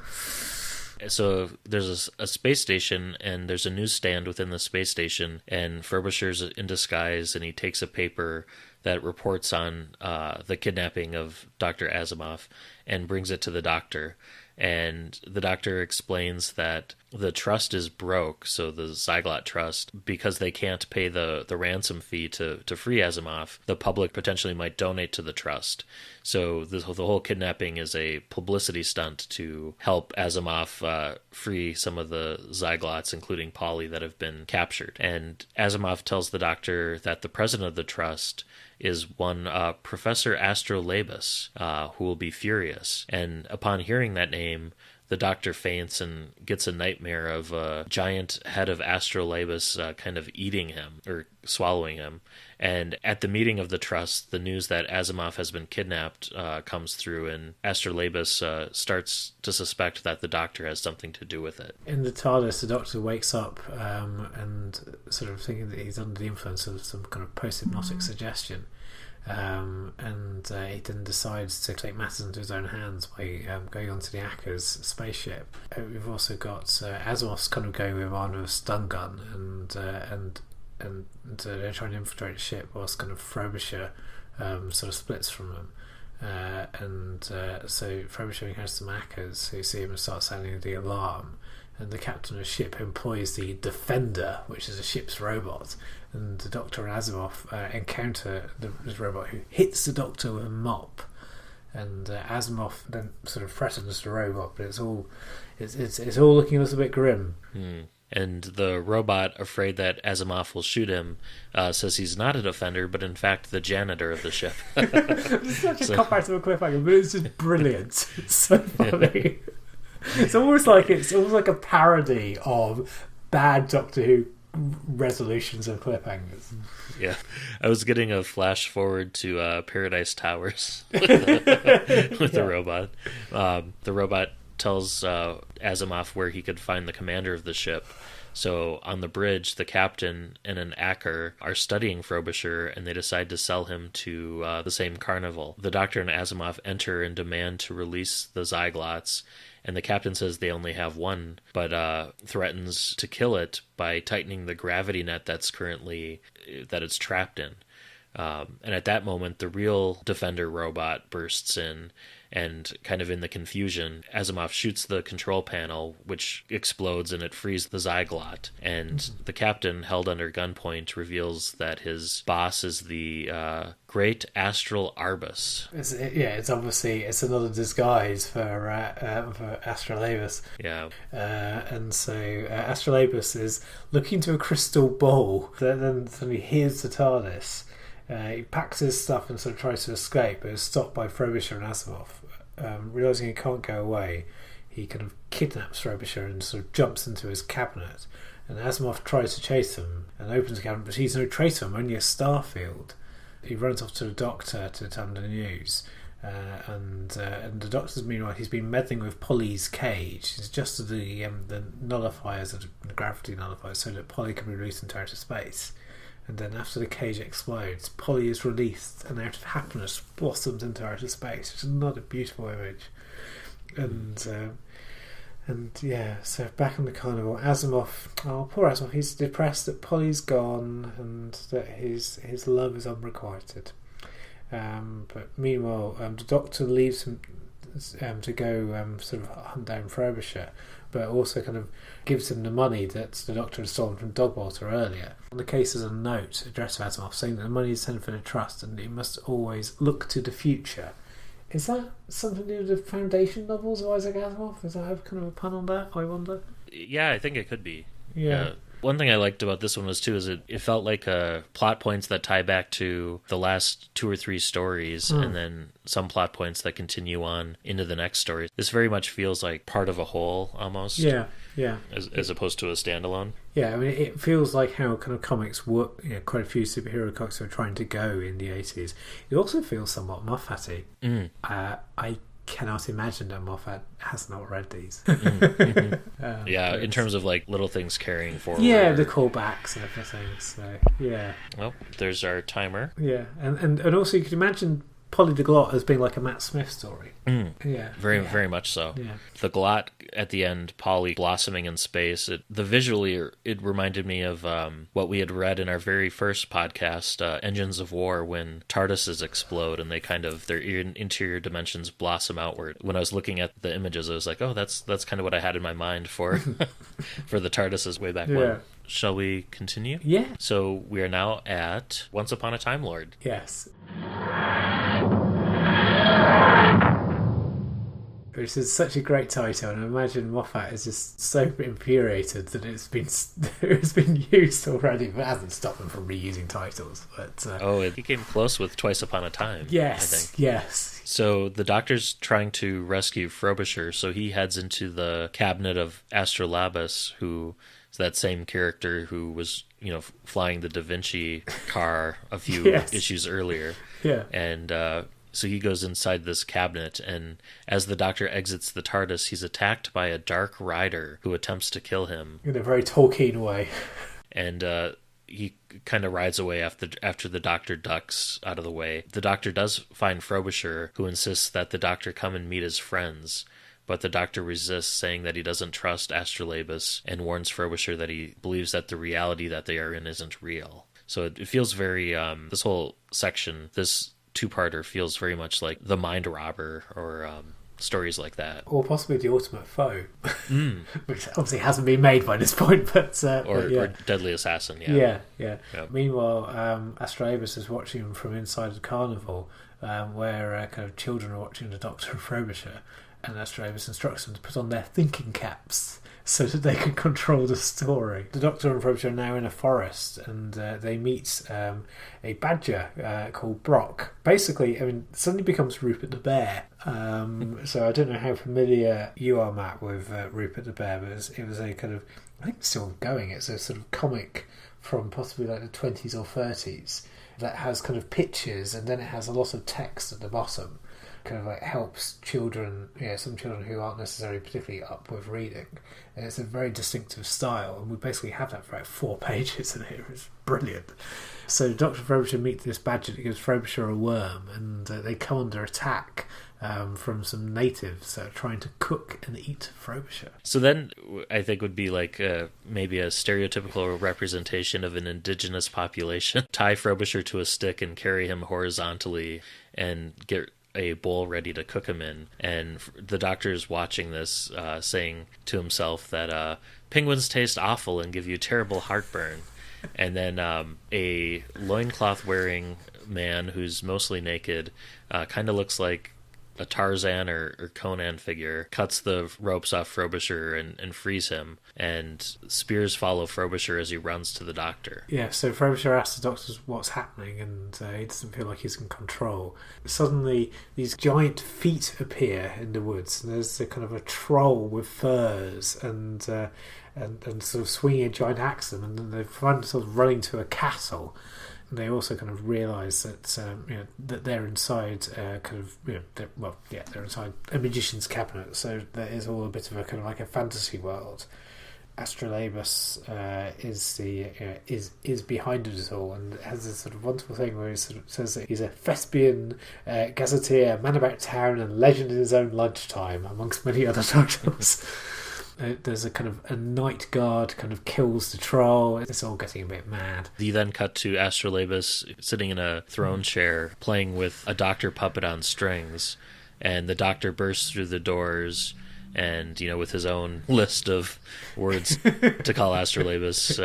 So there's a space station, and there's a newsstand within the space station, and Frobisher's in disguise, and he takes a paper that reports on the kidnapping of Dr. Asimov and brings it to the Doctor. And the Doctor explains that the trust is broke, so the Zyglot Trust, because they can't pay the ransom fee to free Asimov, the public potentially might donate to the trust. So the whole kidnapping is a publicity stunt to help Asimov free some of the Zyglots, including Polly, that have been captured. And Asimov tells the Doctor that the president of the trust is one Professor Astrolabus, who will be furious. And upon hearing that name, the Doctor faints and gets a nightmare of a giant head of Astrolabus kind of eating him, or swallowing him. And at the meeting of the Trust, the news that Asimov has been kidnapped comes through, and Astrolabus starts to suspect that the Doctor has something to do with it. In the TARDIS, the Doctor wakes up and sort of thinking that he's under the influence of some kind of post-hypnotic suggestion. And he then decides to take matters into his own hands by going onto the Acker's spaceship. We've also got Asimov's kind of going with armed with a stun gun, and they're trying to infiltrate the ship, whilst kind of Frobisher sort of splits from them. So Frobisher encounters some Ackers who see him and start sounding the alarm. And the captain of the ship employs the Defender, which is a ship's robot. And the Doctor and Asimov encounter this robot, who hits the Doctor with a mop. And Asimov then sort of threatens the robot, but it's all looking a little bit grim. And the robot, afraid that Asimov will shoot him, says he's not a defender, but in fact the janitor of the ship. It's such a cop-out of a cliffhanger, but it's just brilliant. It's so funny. It's almost like a parody of bad Doctor Who resolutions and cliffhangers. Yeah, I was getting a flash forward to Paradise Towers with the robot. The robot tells Asimov where he could find the commander of the ship. So on the bridge, the captain and an Acker are studying Frobisher, and they decide to sell him to the same carnival. The Doctor and Asimov enter and demand to release the Zyglots, and the captain says they only have one, but threatens to kill it by tightening the gravity net that it's trapped in. And at that moment, the real Defender robot bursts in, and kind of in the confusion, Asimov shoots the control panel, which explodes and it frees the Zyglot. And the captain, held under gunpoint, reveals that his boss is the Great Astral Arbus. It's another disguise for Astrolabus. Yeah. And so Astrolabus is looking to a crystal ball. Then suddenly hears the TARDIS. He packs his stuff and sort of tries to escape, but is stopped by Frobisher and Asimov. Realising he can't go away, he kind of kidnaps Frobisher and sort of jumps into his cabinet. And Asimov tries to chase him and opens the cabinet, but he's no traitor, only a starfield. He runs off to the Doctor to tell him the news. And the Doctor's, meanwhile, he's been meddling with Polly's cage. He's adjusted the nullifiers, the gravity nullifiers, so that Polly can be released into outer space. And then after the cage explodes, Polly is released and out of happiness blossoms into outer space, which is another beautiful image. And so back on the carnival, poor Asimov, he's depressed that Polly's gone and that his love is unrequited. But meanwhile, the Doctor leaves him to go sort of hunt down Frobisher, but also kind of gives him the money that the Doctor had stolen from Dogwater earlier. On the case is a note addressed to Asimov saying that the money is sent for the trust and he must always look to the future. Is that something to do with the Foundation novels of Isaac Asimov? Is that kind of a pun on that, I wonder? Yeah, I think it could be. Yeah. One thing I liked about this one is it felt like plot points that tie back to the last 2 or 3 stories, and then some plot points that continue on into the next story. This very much feels like part of a whole, almost. Yeah. As opposed to a standalone. Yeah, I mean, it feels like how kind of comics work. Quite a few superhero comics were trying to go in the 80s. It also feels somewhat Moffat-y. I cannot imagine that Moffat has not read these. In terms of like little things carrying forward. Yeah, the callbacks and everything. So yeah. Well, there's our timer. Yeah, and also you can imagine Polyglot as being like a Matt Smith story. Yeah. Very much so. Yeah. The glot at the end, Polly blossoming in space, visually it reminded me of what we had read in our very first podcast, Engines of War, when TARDISes explode and they kind of, their interior dimensions blossom outward. When I was looking at the images, I was like, oh, that's kind of what I had in my mind for for the TARDISes way back when. Shall we continue? Yeah. So we are now at Once Upon a Time Lord. Yes. Which is such a great title, and I imagine Moffat is just so infuriated that it's been used already, but it hasn't stopped them from reusing titles. But he came close with Twice Upon a Time. Yes, I think. Yes. So the Doctor's trying to rescue Frobisher, so he heads into the cabinet of Astrolabus, who is that same character who was, flying the Da Vinci car a few issues earlier. Yeah. And so he goes inside this cabinet, and as the Doctor exits the TARDIS, he's attacked by a dark rider who attempts to kill him. In a very Tolkien way. And he kind of rides away after the Doctor ducks out of the way. The Doctor does find Frobisher, who insists that the Doctor come and meet his friends, but the Doctor resists, saying that he doesn't trust Astrolabus, and warns Frobisher that he believes that the reality that they are in isn't real. So it feels very, this whole section, this two-parter feels very much like The Mind Robber or stories like that. Or possibly The Ultimate Foe, which obviously hasn't been made by this point, or Deadly Assassin, Yeah. Meanwhile, Astrolabus is watching him from inside the carnival, where kind of children are watching the Doctor and Frobisher, and Astrolabus instructs them to put on their thinking caps so that they can control the story. The Doctor and Frobisher are now in a forest, and they meet a badger called Brock. Basically, suddenly becomes Rupert the Bear. So I don't know how familiar you are, Matt, with Rupert the Bear, but it was a kind of, I think it's still going, it's a sort of comic from possibly like the 20s or 30s that has kind of pictures, and then it has a lot of text at the bottom. Kind of like helps children, some children who aren't necessarily particularly up with reading. And it's a very distinctive style, and we basically have that for about 4 pages in here. It's brilliant. So Dr. Frobisher meets this badger that gives Frobisher a worm, and they come under attack from some natives trying to cook and eat Frobisher. So then I think would be like maybe a stereotypical representation of an indigenous population. Tie Frobisher to a stick and carry him horizontally and get a bowl ready to cook him in, and the Doctor's watching this, saying to himself that penguins taste awful and give you terrible heartburn. And then a loincloth wearing man who's mostly naked, kind of looks like a Tarzan or Conan figure, cuts the ropes off Frobisher and frees him, and spears follow Frobisher as he runs to the Doctor. Yeah, so Frobisher asks the Doctor what's happening, and he doesn't feel like he's in control. Suddenly, these giant feet appear in the woods, and there's a kind of a troll with furs and sort of swinging a giant axe at them, and then they find themselves running to a castle. They also kind of realise that that they're inside they're inside a magician's cabinet, so there is all a bit of a kind of like a fantasy world. Astrolabus is behind it all, and has this sort of wonderful thing where he sort of says that he's a thespian, gazetteer, man about town, and legend in his own lunchtime, amongst many other titles. There's a kind of a night guard kind of kills the troll. It's all getting a bit mad. You then cut to Astrolabus sitting in a throne chair playing with a Doctor puppet on strings, and the Doctor bursts through the doors and, with his own list of words to call Astrolabus,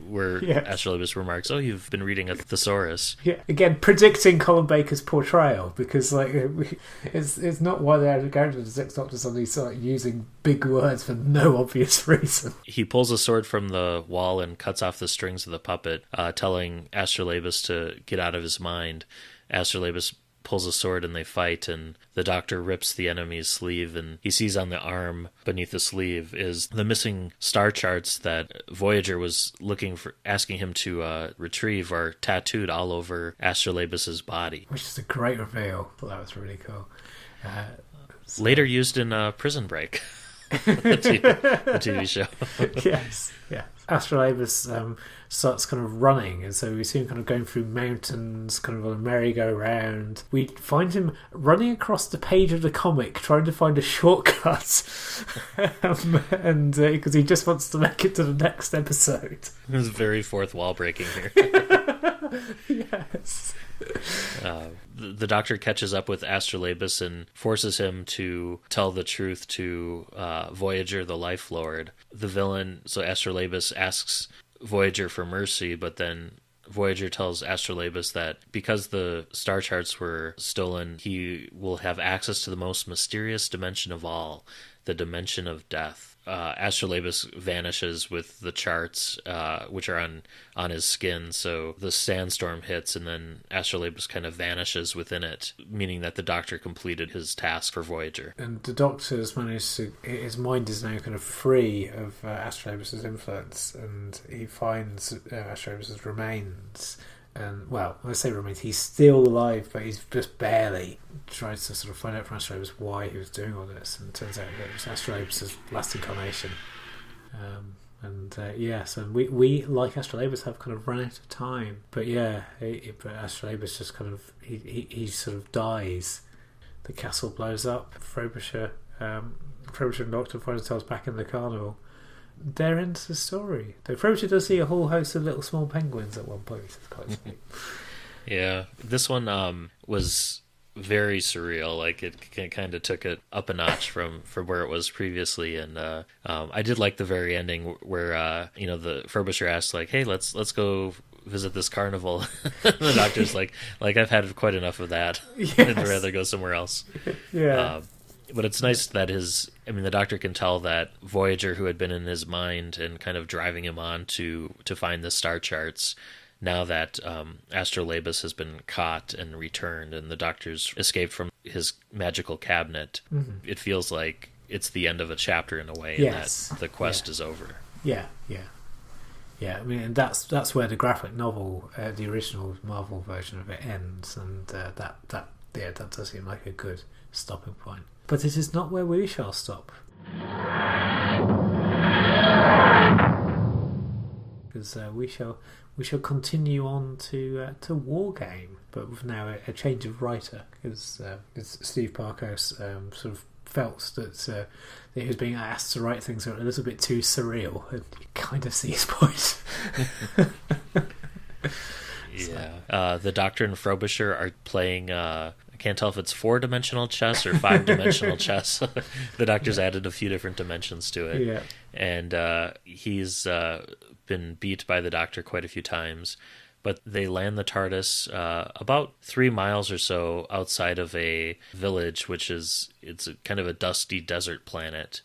where Astrolabus remarks, "Oh, you've been reading a thesaurus." Yeah, again, predicting Colin Baker's portrayal, because it's not why they're going to the Sixth Doctor suddenly start using big words for no obvious reason. He pulls a sword from the wall and cuts off the strings of the puppet, telling Astrolabus to get out of his mind. Astrolabus pulls a sword and they fight, and the Doctor rips the enemy's sleeve, and he sees on the arm beneath the sleeve is the missing star charts that Voyager was asking him to retrieve, are tattooed all over Astrolabus's body. Which is a great reveal. Well, that was really cool. Later used in Prison Break, the TV show. Yes. Astrolabus starts kind of running, and so we see him kind of going through mountains, kind of on a merry-go-round. We find him running across the page of the comic, trying to find a shortcut, and because he just wants to make it to the next episode. It's very fourth wall breaking here. Yes. The Doctor catches up with Astrolabus and forces him to tell the truth to Voyager, the Life Lord. The villain, so Astrolabus asks Voyager for mercy, but then Voyager tells Astrolabus that because the star charts were stolen, he will have access to the most mysterious dimension of all, the dimension of death. Astrolabus vanishes with the charts, which are on his skin, so the sandstorm hits, and then Astrolabus kind of vanishes within it, meaning that the Doctor completed his task for Voyager. And the Doctor's managed to... His mind is now kind of free of Astrolabus' influence, and he finds Astrolabus' remains. And, well, when I say remains, he's still alive, but he's just barely tries to sort of find out from Astrolabus why he was doing all this, and it turns out that it was Astrolabus' last incarnation. Yes, and we like Astrolabus have kind of run out of time, but yeah, but Astrolabus just kind of he sort of dies. The castle blows up. Frobisher and Doctor find themselves back in the carnival. There ends the story. Though Frobisher does see a whole host of little small penguins at one point, which is quite sweet. Yeah, this one was very surreal. Like it kind of took it up a notch from where it was previously, and I did like the very ending where the Frobisher asks like, "Hey, let's go visit this carnival." The Doctor's like I've had quite enough of that. Yes. I'd rather go somewhere else. Yeah. But it's nice that the Doctor can tell that Voyager, who had been in his mind and kind of driving him on to find the star charts, now that Astrolabus has been caught and returned and the Doctor's escaped from his magical cabinet, it feels like it's the end of a chapter in a way, Yes. and that the quest is over. Yeah. I mean, and that's where the graphic novel, the original Marvel version of it, ends, and that does seem like a good stopping point. But it is not where we shall stop, because we shall continue on to War Game, but with now a change of writer, because Steve Parkhouse sort of felt that he was being asked to write things that are a little bit too surreal, and you kind of see his point. Yeah, the Doctor and Frobisher are playing. I can't tell if it's 4-dimensional chess or 5-dimensional chess. The Doctor's added a few different dimensions to it, Yeah. And he's been beat by the Doctor quite a few times. But they land the TARDIS about 3 miles or so outside of a village, it's kind of a dusty desert planet.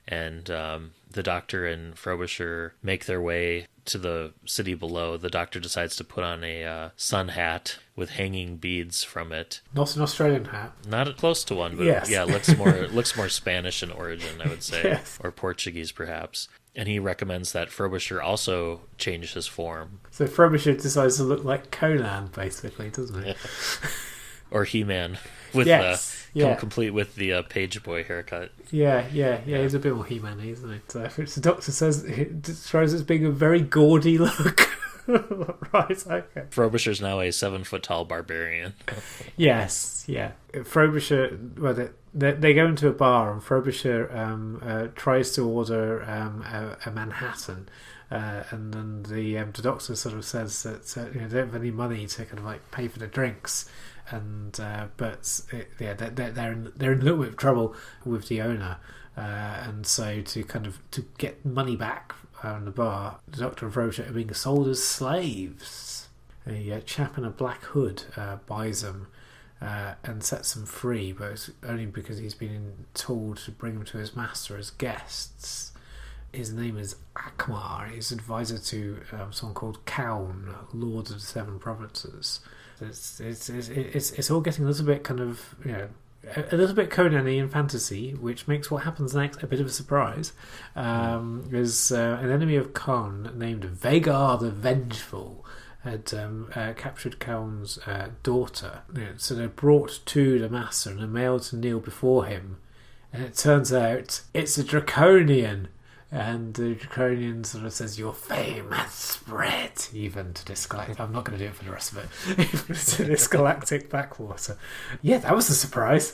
And the Doctor and Frobisher make their way to the city below. The Doctor decides to put on a sun hat with hanging beads from it. Not an Australian hat. Not close to one, but Yes. yeah, it looks more Spanish in origin, I would say, Yes. or Portuguese perhaps. And he recommends that Frobisher also change his form. So Frobisher decides to look like Conan, basically, doesn't he? Yeah. Or He-Man, with complete with the page boy haircut. Yeah. He's a bit more He-Man, isn't it? Which the Doctor says it describes as being a very gaudy look. Right, okay. Frobisher's now a 7-foot-tall barbarian. Yes, yeah. Frobisher, well, they go into a bar, and Frobisher tries to order a Manhattan, and then the Doctor sort of says that they don't have any money to kind of like pay for the drinks, and they're in a little bit of trouble with the owner, and so to get money back on the bar, the Doctor and Frobisher are being sold as slaves. A chap in a black hood buys them and sets them free, but it's only because he's been told to bring them to his master as guests. His name is Akmar. He's advisor to someone called Kaun, Lord of the Seven Provinces. It's all getting a little bit kind of, a little bit Conan-y in fantasy, which makes what happens next a bit of a surprise. There's an enemy of Khan named Vagar the Vengeful had captured Kaun's daughter. So they're brought to the master and are made to kneel before him. And it turns out it's a draconian. And the Draconian sort of says, "Your fame has spread even to this galactic." I'm not going to do it for the rest of it. Even to this galactic backwater. Yeah, that was a surprise.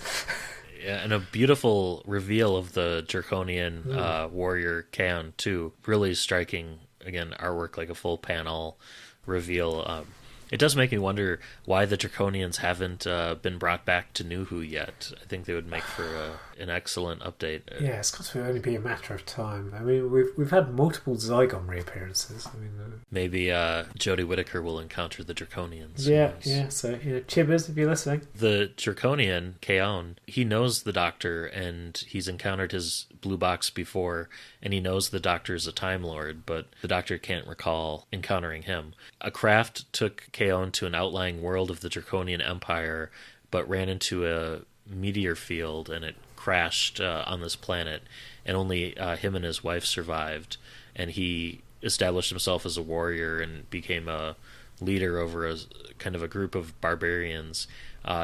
Yeah, and a beautiful reveal of the Draconian warrior Kaon too. Really striking, again, artwork, like a full panel reveal. It does make me wonder why the Draconians haven't been brought back to New Who yet. I think they would make for an excellent update. Yeah, it's got to only be a matter of time. I mean, we've had multiple Zygon reappearances. I mean, maybe Jodie Whittaker will encounter the Draconians. Yeah. So, Chibbers, if you're listening. The Draconian, Kaon, he knows the Doctor, and he's encountered his blue box before, and he knows the Doctor is a Time Lord, but the Doctor can't recall encountering him. A craft took Kaon to an outlying world of the Draconian Empire, but ran into a meteor field, and it crashed on this planet, and only him and his wife survived, and he established himself as a warrior and became a leader over a kind of a group of barbarians.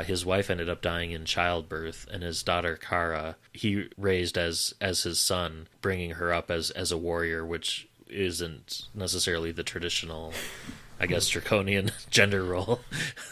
His wife ended up dying in childbirth, and his daughter Kara he raised as his son, bringing her up as a warrior, which isn't necessarily the traditional, I guess, Draconian gender role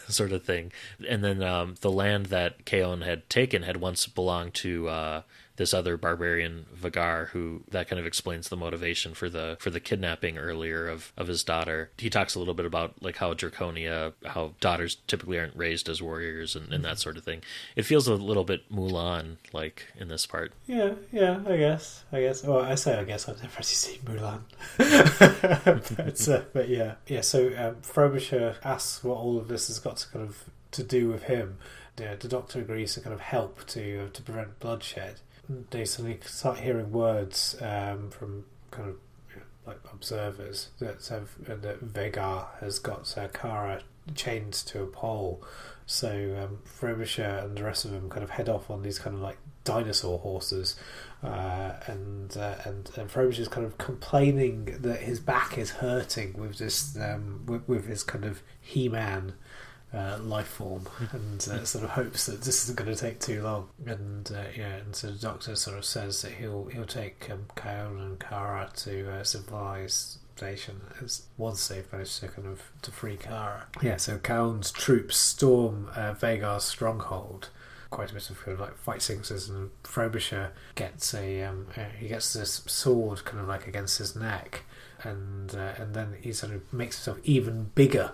sort of thing. And then the land that Kaon had taken had once belonged to this other barbarian, Vagar, who that kind of explains the motivation for the kidnapping earlier of his daughter. He talks a little bit about like how Draconia, how daughters typically aren't raised as warriors and that sort of thing. It feels a little bit Mulan like in this part. Yeah, I guess. Well, I say I guess I've never actually seen Mulan. but yeah. So Frobisher asks what all of this has got to kind of to do with him. The Doctor agrees to kind of help to prevent bloodshed. They suddenly start hearing words from kind of like observers that Vagar has got Kara chained to a pole. So Frobisher and the rest of them kind of head off on these kind of like dinosaur horses, and Frobisher's kind of complaining that his back is hurting with this with his kind of He-Man life form, and sort of hopes that this isn't going to take too long. And so the Doctor sort of says that he'll take Kaon and Kara to Civilized Station as once they've managed to kind of to free Kara. Yeah, so Kaon's troops storm Vagar's stronghold. Quite a bit of kind of like fight sequences, and Frobisher gets he gets this sword kind of like against his neck. And then he sort of makes himself even bigger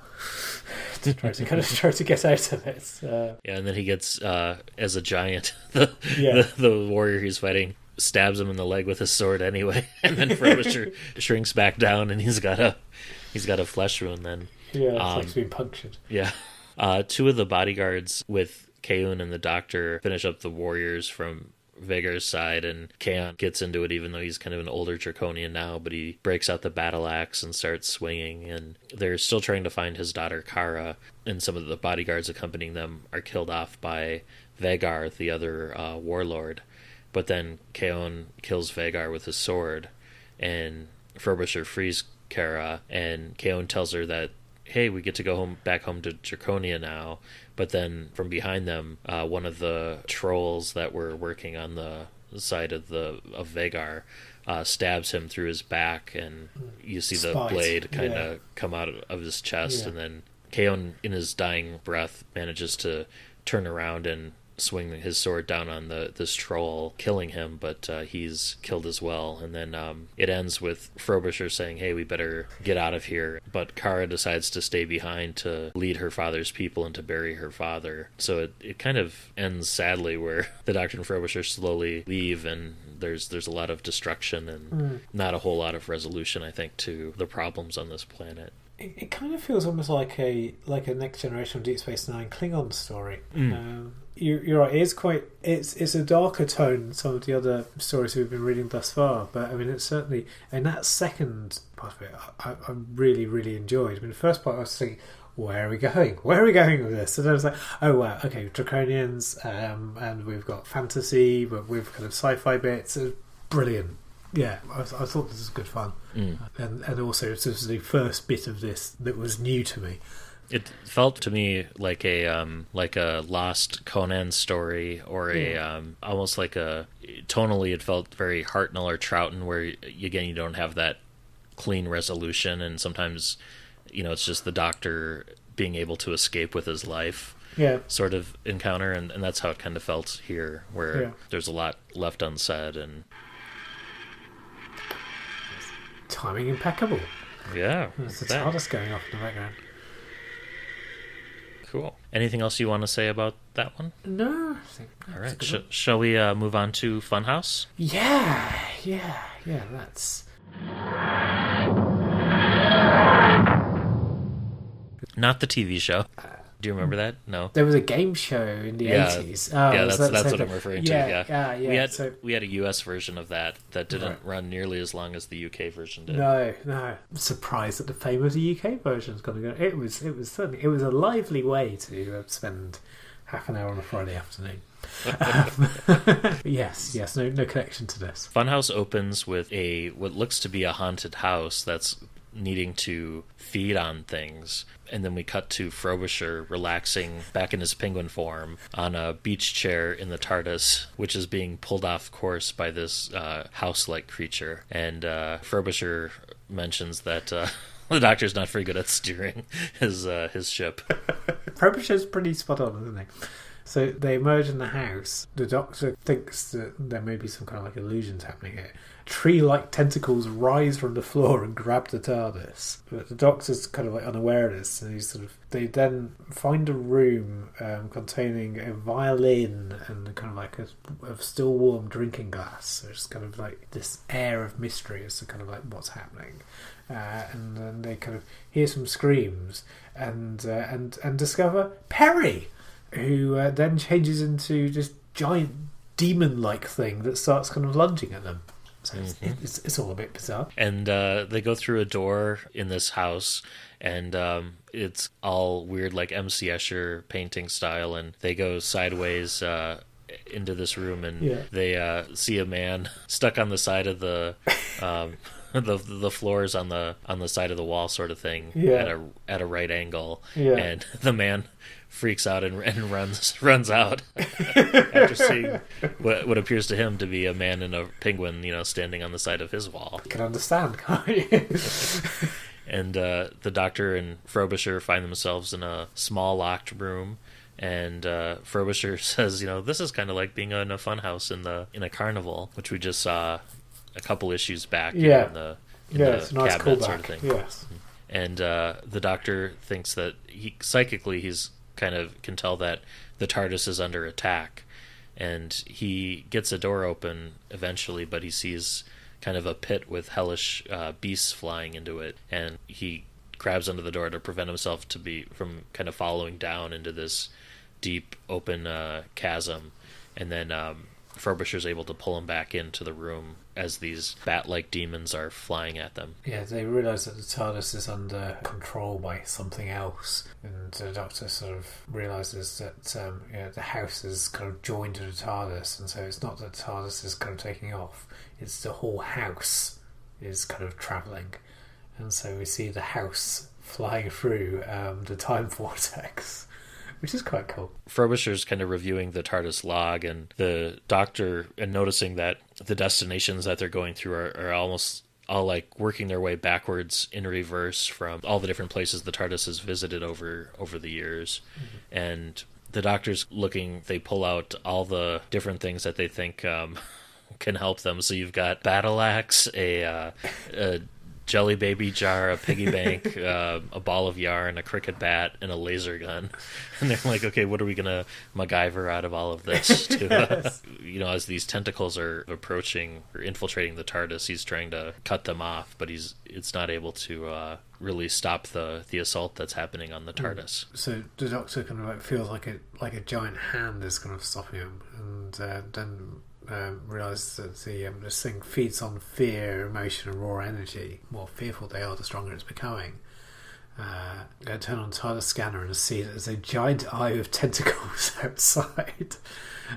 to try to get out of it. Yeah, and then he gets as a giant, the warrior he's fighting stabs him in the leg with his sword anyway, and then Frobisher shrinks back down, and he's got a flesh wound. Then it's like he's been punctured. Yeah, two of the bodyguards with Kaon and the Doctor finish up the warriors from Vagar's side, and Kaon gets into it even though he's kind of an older Draconian now, but he breaks out the battle axe and starts swinging, and they're still trying to find his daughter Kara, and some of the bodyguards accompanying them are killed off by Vagar, the other warlord. But then Kaon kills Vagar with his sword, and Frobisher frees Kara, and Kaon tells her that, hey, we get to go back home to Draconia now. But then from behind them, one of the trolls that were working on the side of Vagar stabs him through his back, and you see the blade kind of come out of his chest, and then Kaon, in his dying breath, manages to turn around and swing his sword down on this troll, killing him, but he's killed as well. And then it ends with Frobisher saying, hey, we better get out of here, but Kara decides to stay behind to lead her father's people and to bury her father. So it kind of ends sadly, where the Doctor and Frobisher slowly leave, and there's a lot of destruction and not a whole lot of resolution, I think, to the problems on this planet. It kind of feels almost like a Next Generation of Deep Space Nine Klingon story. You're right. It's a darker tone than some of the other stories we've been reading thus far. But I mean, it's certainly, and that second part of it, I really, really enjoyed. I mean, the first part I was thinking, where are we going? Where are we going with this? And I was like, oh wow, okay, Draconians, and we've got fantasy, but with kind of sci-fi bits. Brilliant. Yeah, I thought this was good fun, and also this was the first bit of this that was new to me. It felt to me like a lost Conan story, or a almost like a tonally it felt very Hartnell or Troughton, where again you don't have that clean resolution, and sometimes it's just the Doctor being able to escape with his life sort of encounter, and that's how it kind of felt here, where there's a lot left unsaid. And timing impeccable. Yeah, there's the TARDIS going off in the background. Cool. Anything else you want to say about that one? No. I think all right. Shall we move on to Funhouse? Yeah. That's not the TV show. Do you remember that? No. There was a game show in the 80s. That's what I'm referring to. Yeah. We had a US version of a didn't run nearly as long as the UK version did. No. I'm surprised at the fame of the UK version's going to go. It was certainly a lively way to spend half an hour on a Friday afternoon. Yes, no connection to this. Funhouse opens with what looks to be a haunted house that's needing to feed on things, and then we cut to Frobisher relaxing back in his penguin form on a beach chair in the TARDIS, which is being pulled off course by this house-like creature. And Frobisher mentions that the Doctor's not very good at steering his ship. Frobisher's pretty spot on, isn't he? So they emerge in the house. The Doctor thinks that there may be some kind of like illusions happening here. Tree-like tentacles rise from the floor and grab the TARDIS. But the Doctor's kind of like unaware of this, and they then find a room containing a violin and kind of like a still warm drinking glass. So it's kind of like this air of mystery as to kind of like what's happening. And then they kind of hear some screams and discover Perry, who then changes into this giant demon-like thing that starts kind of lunging at them. So it's all a bit bizarre. And they go through a door in this house, and it's all weird, like M.C. Escher painting style, and they go sideways into this room, and they see a man stuck on the side of the the floors on the side of the wall, sort of thing, at a right angle, and the man freaks out and runs out after seeing what appears to him to be a man in a penguin, standing on the side of his wall. You can understand, can't you? And the Doctor and Frobisher find themselves in a small locked room, and Frobisher says, this is kind of like being in a funhouse in a carnival, which we just saw a couple issues back in the it's a nice cabinet callback. Sort of thing. Yes. And the Doctor thinks that he's kind of can tell that the TARDIS is under attack, and he gets a door open eventually, but he sees kind of a pit with hellish beasts flying into it, and he grabs under the door to prevent himself from kind of following down into this deep open chasm, and then Frobisher's able to pull him back into the room as these bat-like demons are flying at them. Yeah, they realise that the TARDIS is under control by something else, and the Doctor sort of realises that the house is kind of joined to the TARDIS, and so it's not that the TARDIS is kind of taking off, it's the whole house is kind of travelling, and so we see the house flying through the time vortex, which is quite cool. Frobisher's kind of reviewing the TARDIS log, and the Doctor, and noticing that the destinations that they're going through are almost all like working their way backwards in reverse from all the different places the TARDIS has visited over the years. Mm-hmm. And the Doctor's looking, they pull out all the different things that they think can help them. So you've got battle axe, a jelly baby jar, a piggy bank, a ball of yarn, a cricket bat, and a laser gun. And they're like, okay, what are we going to MacGyver out of all of this? Yes. As these tentacles are approaching or infiltrating the TARDIS, he's trying to cut them off, but it's not able to really stop the assault that's happening on the TARDIS. So the Doctor kind of like feels like a giant hand is kind of stopping him, and then realise that this thing feeds on fear, emotion, and raw energy. The more fearful they are, the stronger it's becoming. I turn on the TARDIS scanner and see that there's a giant eye of tentacles outside,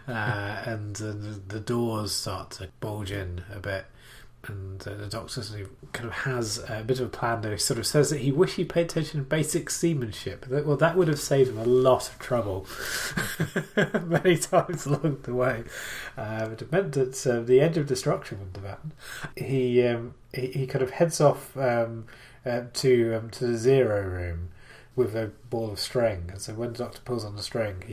and the doors start to bulge in a bit, And the Doctor sort of kind of has a bit of a plan, though. He sort of says that he wished he paid attention to basic seamanship. Well, that would have saved him a lot of trouble many times along the way. But it meant that the end of destruction wouldn't have happened. He kind of heads off to the zero room with a ball of string, and so when the Doctor pulls on the string,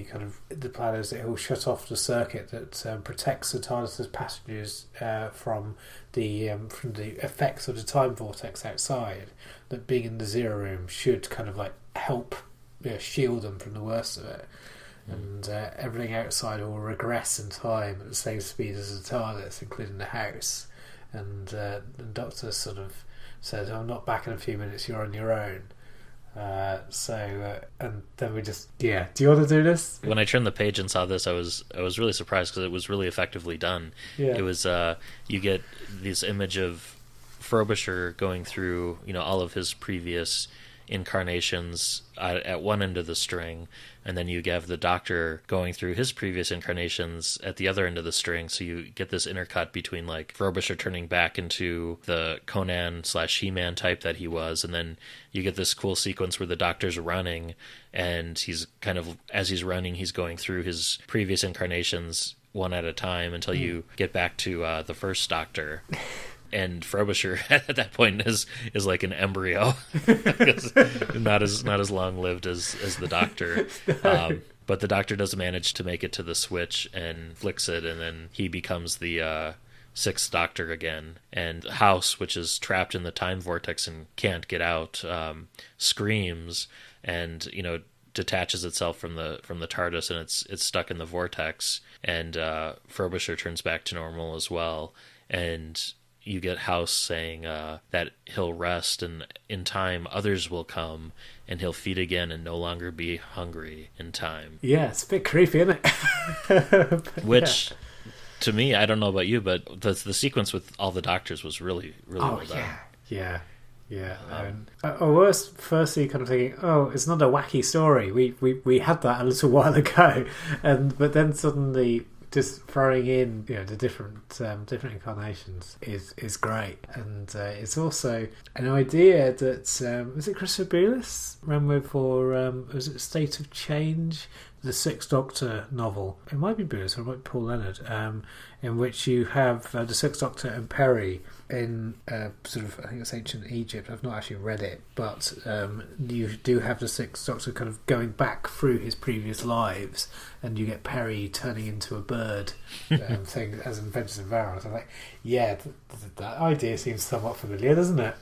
the plan is that he'll shut off the circuit that protects the TARDIS's passengers from the effects of the time vortex outside. That being in the zero room should kind of like help shield them from the worst of it, and everything outside will regress in time at the same speed as the TARDIS, including the house. And the Doctor sort of said, "I'm not back in a few minutes. You're on your own." And then we just do you want to do this? When I turned the page and saw this, I was really surprised because it was really effectively done. It was you get this image of Frobisher going through all of his previous incarnations at one end of the string, and then you have the Doctor going through his previous incarnations at the other end of the string, so you get this intercut between like Frobisher turning back into the Conan/He-Man type that he was, and then you get this cool sequence where the Doctor's running, and he's kind of, as he's running, he's going through his previous incarnations one at a time until you get back to the first Doctor. And Frobisher at that point is like an embryo, not as long lived as the Doctor. But the Doctor does manage to make it to the switch and flicks it, and then he becomes the sixth Doctor again. And House, which is trapped in the time vortex and can't get out, screams and detaches itself from the TARDIS, and it's stuck in the vortex. And Frobisher turns back to normal as well, and you get House saying that he'll rest, and in time others will come, and he'll feed again and no longer be hungry in time. Yeah, it's a bit creepy, isn't it? Which, to me, I don't know about you, but the sequence with all the Doctors was really well done. Yeah. I was firstly kind of thinking, it's not a wacky story. We had that a little while ago, but then suddenly just throwing in the different incarnations is great, and it's also an idea that was it Christopher Bulis ran with for was it State of Change, the Sixth Doctor novel? It might be Bulis or it might be Paul Leonard, in which you have the Sixth Doctor and Perry in sort of, I think it's ancient Egypt. I've not actually read it, but you do have the Sixth Doctor kind of going back through his previous lives, and you get Perry turning into a bird thing as Adventures in Varos. I'm like, that idea seems somewhat familiar, doesn't it?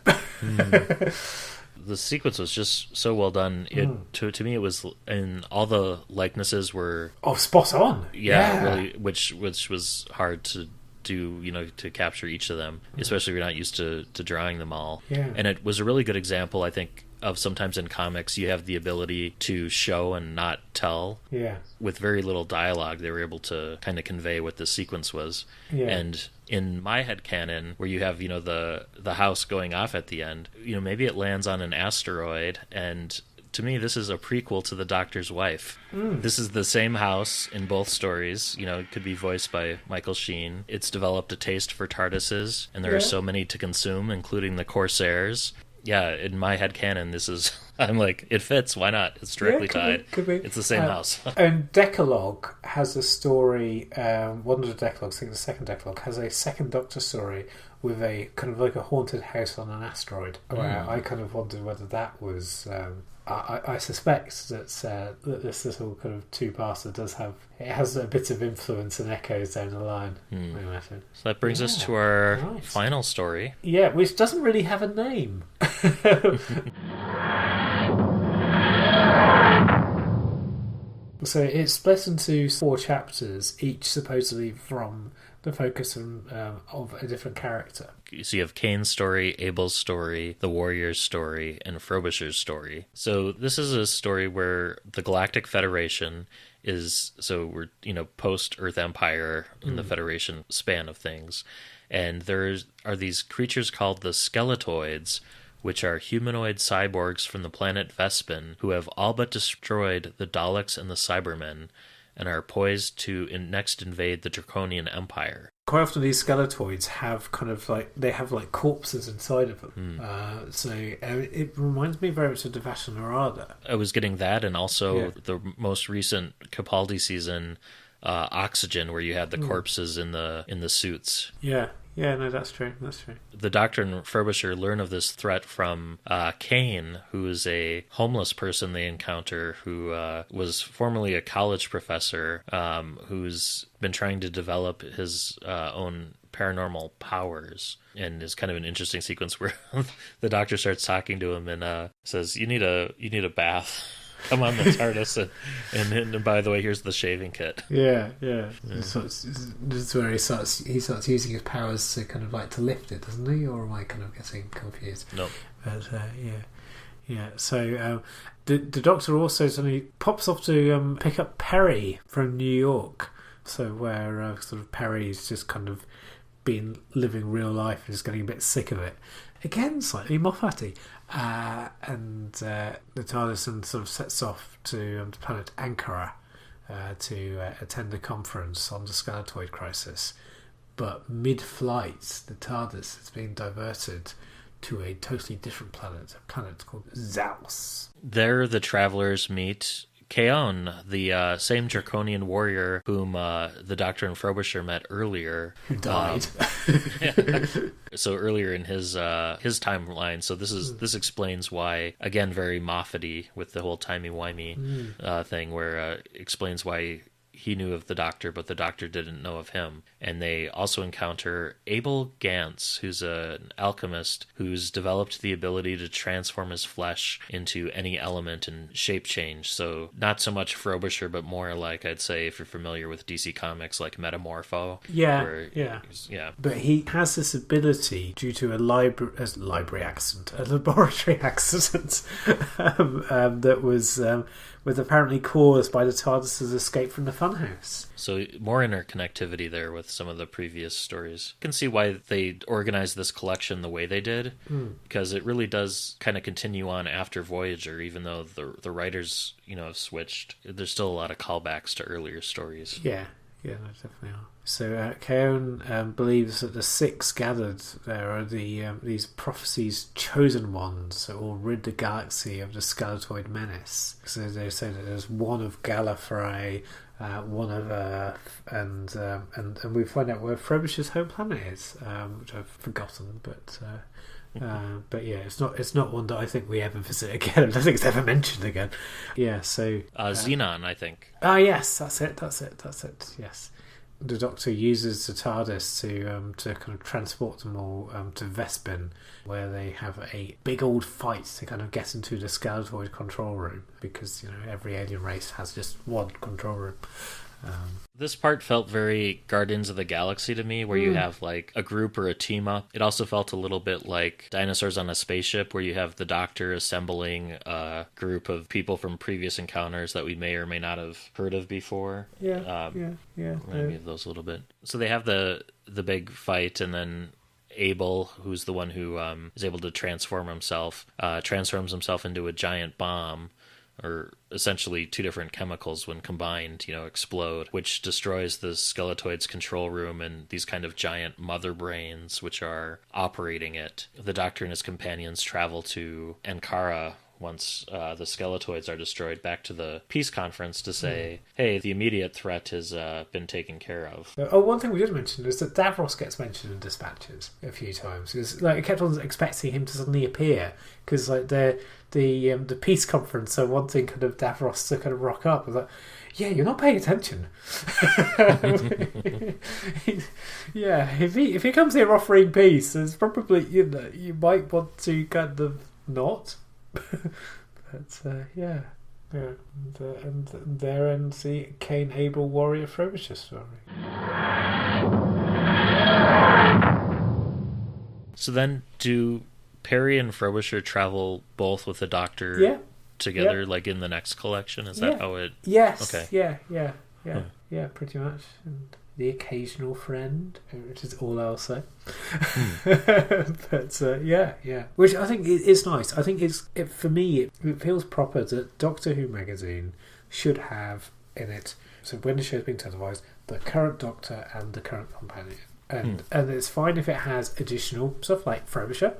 The sequence was just so well done. To me, it was, and all the likenesses were spot on. Really, which was hard to do, to capture each of them, especially if you're not used to drawing them all. And it was a really good example, I think, of sometimes in comics you have the ability to show and not tell. With very little dialogue, they were able to kind of convey what the sequence was. And in my headcanon, where you have the house going off at the end, maybe it lands on an asteroid, and to me this is a prequel to the Doctor's wife. This is the same house in both stories. It could be voiced by Michael Sheen. It's developed a taste for TARDISes, and there are so many to consume, including the Corsairs. In my headcanon, this is, I'm like, it fits, why not? It's directly tied. Could be. It's the same house. And Decalogue has a story, one of the Decalogues, I think the second Decalogue, has a second Doctor story with a kind of like a haunted house on an asteroid, where I kind of wondered whether that was... I suspect that this little kind of two-parter has a bit of influence and echoes down the line, I imagine. So that brings us to our final story. Which doesn't really have a name. So it's split into 4 chapters, each supposedly from the focus of a different character. So you have Kane's story, Abel's story, the Warrior's story, and Frobisher's story. So this is a story where the Galactic Federation is, so we're, post-Earth Empire in the Federation span of things. And there are these creatures called the Skeletoids, which are humanoid cyborgs from the planet Vespin, who have all but destroyed the Daleks and the Cybermen. and are poised to next invade the Draconian Empire. Quite often these skeletoids have they have corpses inside of them. So it reminds me very much of Devastation Narada. I was getting that, and also the most recent Capaldi season, Oxygen, where you had the corpses in the suits. Yeah, no, that's true. The Doctor and Frobisher learn of this threat from Kane, who is a homeless person they encounter, who was formerly a college professor, who's been trying to develop his own paranormal powers. And it's kind of an interesting sequence where the Doctor starts talking to him and says, "You need a bath. Come on the TARDIS, and by the way, here's the shaving kit." Yeah. So it's where he starts using his powers to kind of to lift it, doesn't he? Or am I kind of getting confused? No. But yeah. So the Doctor also suddenly pops off to pick up Perry from New York. So where sort of Perry's just kind of been living real life and just getting a bit sick of it. Again, slightly Moffat-y. And the TARDIS sort of sets off to the planet Ankara to attend a conference on the skeletoid crisis. But mid-flight, the TARDIS is being diverted to a totally different planet, a planet called Zaus. There, the travelers meet Keon, the same Draconian warrior whom the Doctor and Frobisher met earlier. Who died. So earlier in his timeline. So this explains why, again, very Moffat-y with the whole timey-wimey thing, where explains why he knew of the Doctor, but the Doctor didn't know of him. And they also encounter Abel Gance, who's an alchemist who's developed the ability to transform his flesh into any element and shape change. So not so much Frobisher, but more like, I'd say, if you're familiar with DC Comics, like Metamorpho. Yeah. But he has this ability due to a laboratory accident that was apparently caused by the TARDIS's escape from the funhouse. So more interconnectivity there with some of the previous stories. You can see why they organized this collection the way they did, because it really does kind of continue on after Voyager, even though the writers, have switched. There's still a lot of callbacks to earlier stories. Yeah, there definitely are. So Keon believes that the six gathered there are these prophecies chosen ones that will rid the galaxy of the skeletoid menace. So they say that there's one of Gallifrey, one of Earth, and we find out where Frobisher's home planet is, which I've forgotten, but yeah, it's not one that I think we ever visit again. I don't think it's ever mentioned again. Yeah, so Xenon, I think. Yes, that's it. Yes. The Doctor uses the TARDIS to kind of transport them all to Vespin, where they have a big old fight to kind of get into the skeletoid control room, because every alien race has just one control room. This part felt very Guardians of the Galaxy to me, where you have like a group or a team up. It also felt a little bit like Dinosaurs on a Spaceship, where you have the Doctor assembling a group of people from previous encounters that we may or may not have heard of before. Yeah. Maybe those a little bit. So they have the big fight, and then Abel, who's the one who is able to transforms himself into a giant bomb, or essentially two different chemicals when combined, explode, which destroys the skeletoid's control room and these kind of giant mother brains which are operating it. The Doctor and his companions travel to Ankara once the skeletoids are destroyed, back to the peace conference to say, hey, the immediate threat has been taken care of. One thing we did mention is that Davros gets mentioned in Dispatches a few times, because I kept on expecting him to suddenly appear, because the peace conference are wanting kind of Davros to kind of rock up. I was like, yeah, you're not paying attention. Yeah, if he comes here offering peace, it's probably you might want to kind of not. But yeah. And there ends the Cain Abel Warrior Frobisher story. So then, do Perry and Frobisher travel both with the Doctor together, like in the next collection? Is that how it... Yes. Okay. Yeah, pretty much. And the occasional friend, which is all I'll say. But yeah. Which I think is nice. I think for me, it feels proper that Doctor Who magazine should have in it So when the show's being televised, the current Doctor and the current companion. And it's fine if it has additional stuff like Frobisher.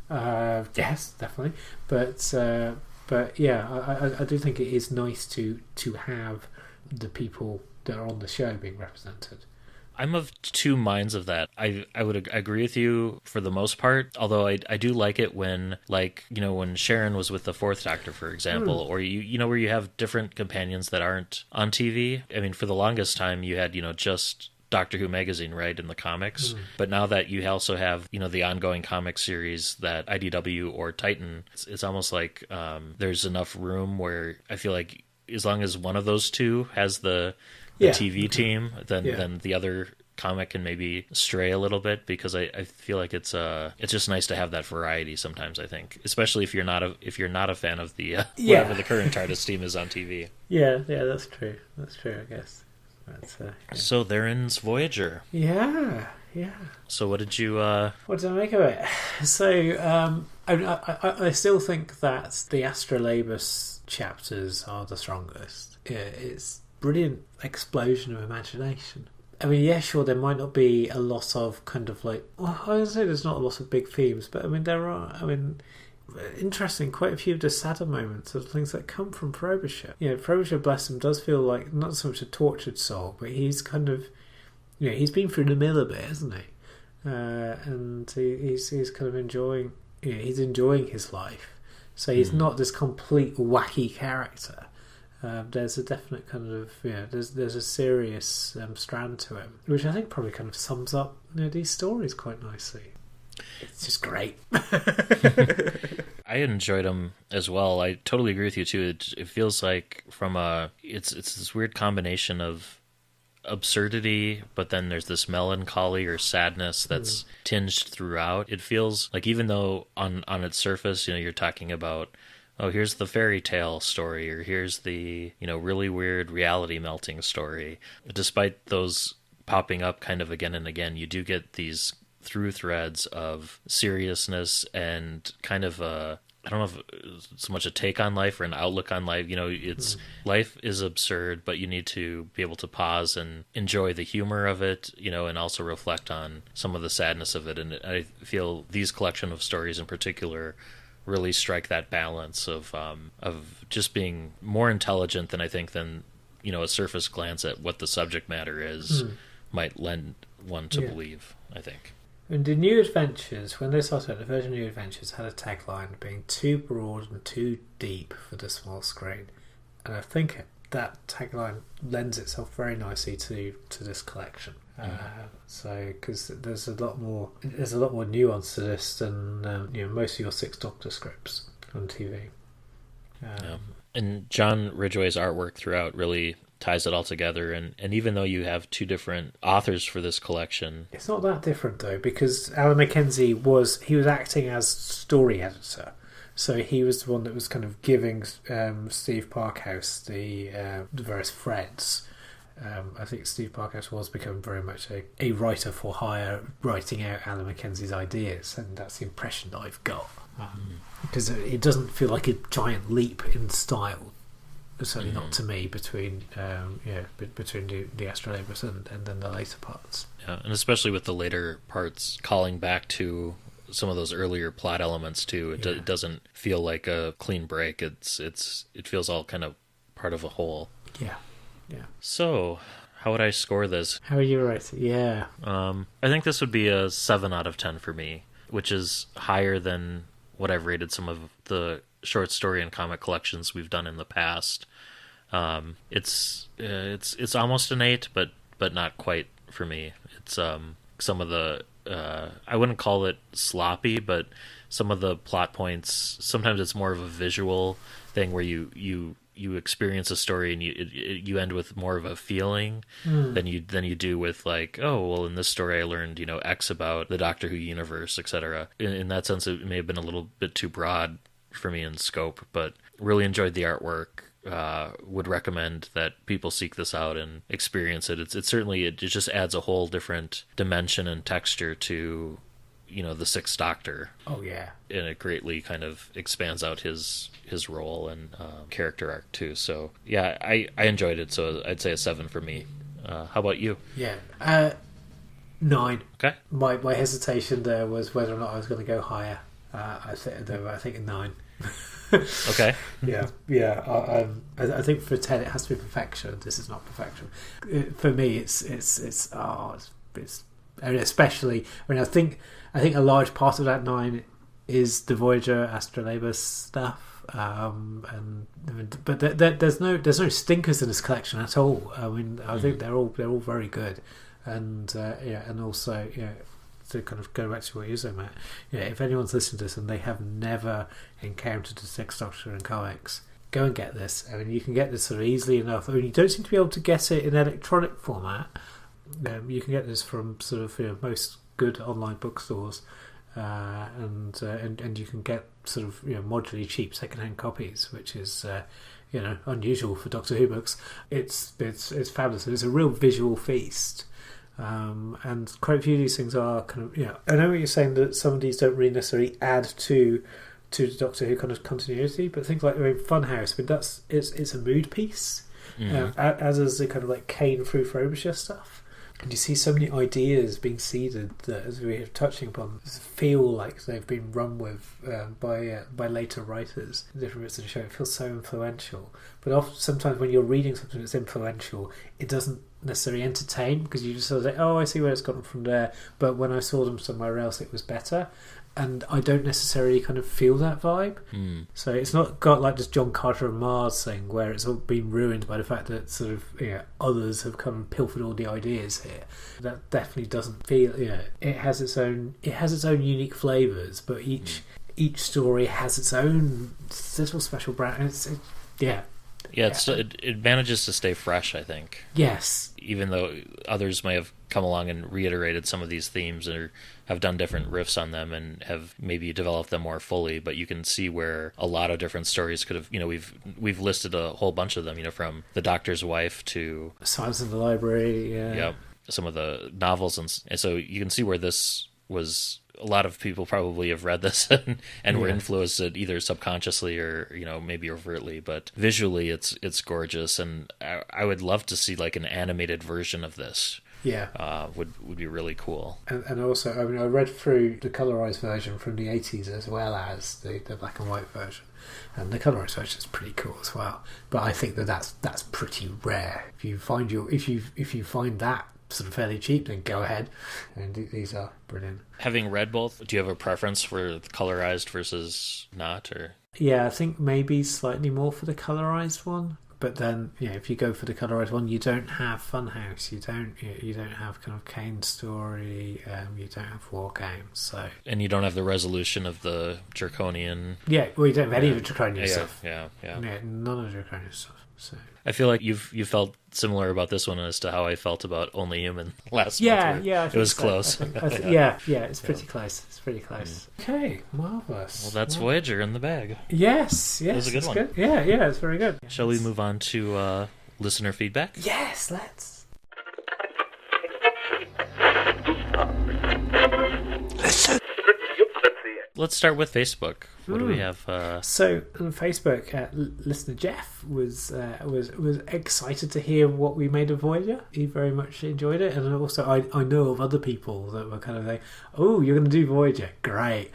Yes, definitely. But yeah, I do think it is nice to have the people that are on the show being represented. I'm of two minds of that. I would agree with you for the most part, although I do like it when, like, you know, when Sharon was with the Fourth Doctor, for example, or you know, where you have different companions that aren't on TV. I mean, for the longest time, you had, you know, just Doctor Who magazine, right, in the comics. But now that you also have, you know, the ongoing comic series that IDW or Titan, it's almost like there's enough room where I feel like as long as one of those two has the TV team, then the other comic can maybe stray a little bit, because I feel like it's just nice to have that variety sometimes, I think, especially if you're not a fan of the whatever the current TARDIS team is on TV. Yeah, that's true, I guess. So there ends Voyager. Yeah. So what did you what did I make of it? So I still think that the Astrolabus chapters are the strongest. It's brilliant explosion of imagination. I mean, yeah, sure, there might not be a lot of kind of like, well, I would say there's not a lot of big themes, but I mean, there are. I mean, interesting, quite a few of the sadder moments of things that come from Frobisher. You know, Frobisher, bless him, does feel like not so much a tortured soul, but he's kind of, you know, he's been through the mill a bit, hasn't he? And he's kind of enjoying, you know, he's enjoying his life. So he's not this complete wacky character. There's a definite kind of, there's a serious strand to him, which I think probably kind of sums up, you know, these stories quite nicely. It's just great. I enjoyed them as well. I totally agree with you too. It feels like it's this weird combination of absurdity, but then there's this melancholy or sadness that's tinged throughout. It feels like, even though on its surface, you know, you're talking about, oh, here's the fairy tale story, or here's the, you know, really weird reality melting story. Despite those popping up kind of again and again, you do get these through threads of seriousness and kind of I don't know if it's so much a take on life or an outlook on life. You know, it's life is absurd, but you need to be able to pause and enjoy the humor of it, you know, and also reflect on some of the sadness of it. And I feel these collection of stories in particular really strike that balance of just being more intelligent than you know, a surface glance at what the subject matter is might lend one to believe, I think. And the New Adventures, when they started out, the version of New Adventures had a tagline being too broad and too deep for the small screen. And I think that tagline lends itself very nicely to this collection. So, because there's a lot more nuance to this than you know, most of your Sixth Doctor scripts on TV. And John Ridgway's artwork throughout really ties it all together, and even though you have two different authors for this collection, it's not that different though, because Alan McKenzie was acting as story editor, so he was the one that was kind of giving Steve Parkhouse the various threads. I think Steve Parkhouse was becoming very much a writer for hire, writing out Alan McKenzie's ideas, and that's the impression that I've got, because it doesn't feel like a giant leap in style. Certainly not to me, between the Astrolabus and then the later parts. Yeah, and especially with the later parts calling back to some of those earlier plot elements too. It doesn't feel like a clean break. It feels all kind of part of a whole. Yeah. So, how would I score this? How are you rating? Yeah. I think this would be a 7 out of 10 for me, which is higher than what I've rated some of the short story and comic collections we've done in the past. It's almost an 8, but not quite for me. It's some of the I wouldn't call it sloppy, but some of the plot points, sometimes it's more of a visual thing where you experience a story and you end with more of a feeling than you do with, like, oh, well, in this story I learned, you know, X about the Doctor Who universe, etc. In that sense, it may have been a little bit too broad for me in scope, but really enjoyed the artwork. Would recommend that people seek this out and experience it. It certainly just adds a whole different dimension and texture to the Sixth Doctor. Oh yeah. And it greatly kind of expands out his role and character arc too. So yeah, I enjoyed it. So I'd say a 7 for me. How about you? Yeah. 9. Okay. My hesitation there was whether or not I was going to go higher. I think a 9. Okay. Yeah. I think for 10 it has to be perfection. This is not perfection. For me, it's and especially. I think a large part of that 9 is the Voyager Astrolabe stuff. But there's no stinkers in this collection at all. I mean, I think they're all very good, and and also to kind of go back to what you said, Matt. If anyone's listening to this and they have never encountered the Sixth Doctor in comics, go and get this. I mean, you can get this sort of easily enough. I mean, you don't seem to be able to get it in electronic format. You can get this from sort of most good online bookstores. And you can get sort of moderately cheap second-hand copies, which is unusual for Doctor Who books. It's fabulous. It's a real visual feast, and quite a few of these things are kind of I know what you're saying, that some of these don't really necessarily add to the Doctor Who kind of continuity, but things like Funhouse, it's a mood piece, as is the kind of like Kane through Frobisher stuff. And you see so many ideas being seeded that, as we were touching upon, feel like they've been run with by later writers in different bits of the show. It feels so influential. But often, sometimes when you're reading something that's influential, it doesn't necessarily entertain, because you just sort of say, oh, I see where it's gotten from there. But when I saw them somewhere else, it was better. And I don't necessarily kind of feel that vibe. So it's not got like this John Carter and Mars thing where it's all been ruined by the fact that sort of others have come and pilfered all the ideas here. That definitely doesn't feel. It has its own unique flavours, but each story has its own little special brand. It manages to stay fresh, I think. Yes. Even though others may have come along and reiterated some of these themes or have done different riffs on them and have maybe developed them more fully, but you can see where a lot of different stories could have, we've listed a whole bunch of them, from The Doctor's Wife to Silence in the Library, some of the novels, and so you can see where this was. A lot of people probably have read this and were influenced either subconsciously or maybe overtly, but visually it's gorgeous, and I would love to see like an animated version of this. Would be really cool. And also, I mean, I read through the colorized version from the 80s as well as the black and white version, and the colorized version is pretty cool as well. But I think that's pretty rare. If you find that sort of fairly cheap, then go ahead. And these are brilliant. Having read both, do you have a preference for the colorized versus not? Or I think maybe slightly more for the colorized one. But then, if you go for the colorized one, you don't have Funhouse, you don't have kind of Kane's story, you don't have War Games, and you don't have the resolution of the Draconian. You don't have any of the Draconian stuff. Yeah, none of the Draconian stuff. So I feel like you felt similar about this one as to how I felt about Only Human last month. It was close. It's pretty close. It's pretty close. Okay, marvelous. Well, that's Voyager in the bag. Yes, it was a good one. Good. Yeah, it's very good. Shall we move on to listener feedback? Yes, let's. Listen. Let's start with Facebook. What do we have? So on Facebook, listener Jeff was excited to hear what we made of Voyager. He very much enjoyed it, and also I know of other people that were kind of like, "Oh, you're going to do Voyager? Great!"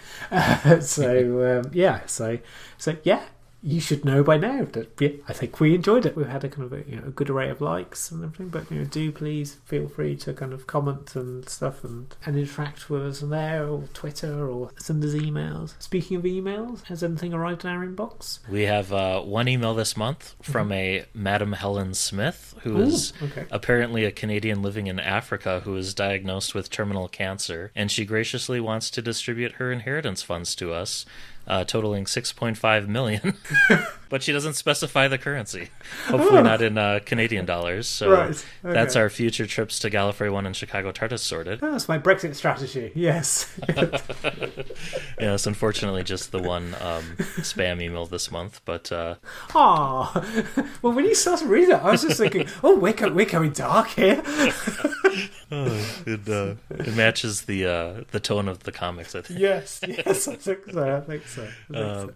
You should know by now that I think we enjoyed it. We've had a kind of a good array of likes and everything, but do please feel free to kind of comment and stuff and interact with us on there, or Twitter, or send us emails. Speaking of emails, has anything arrived in our inbox? We have one email this month from a Madam Helen Smith, who is apparently a Canadian living in Africa who is diagnosed with terminal cancer, and she graciously wants to distribute her inheritance funds to us. Totaling $6.5 million, but she doesn't specify the currency. Hopefully not in Canadian dollars. So that's our future trips to Gallifrey 1 and Chicago TARDIS sorted. Oh, that's my Brexit strategy. Yes. Yes, unfortunately, just the one spam email this month. But well, when you started reading it, I was just thinking, oh, we're going dark here. Yeah, It matches the tone of the comics, I think. Yes, I think so.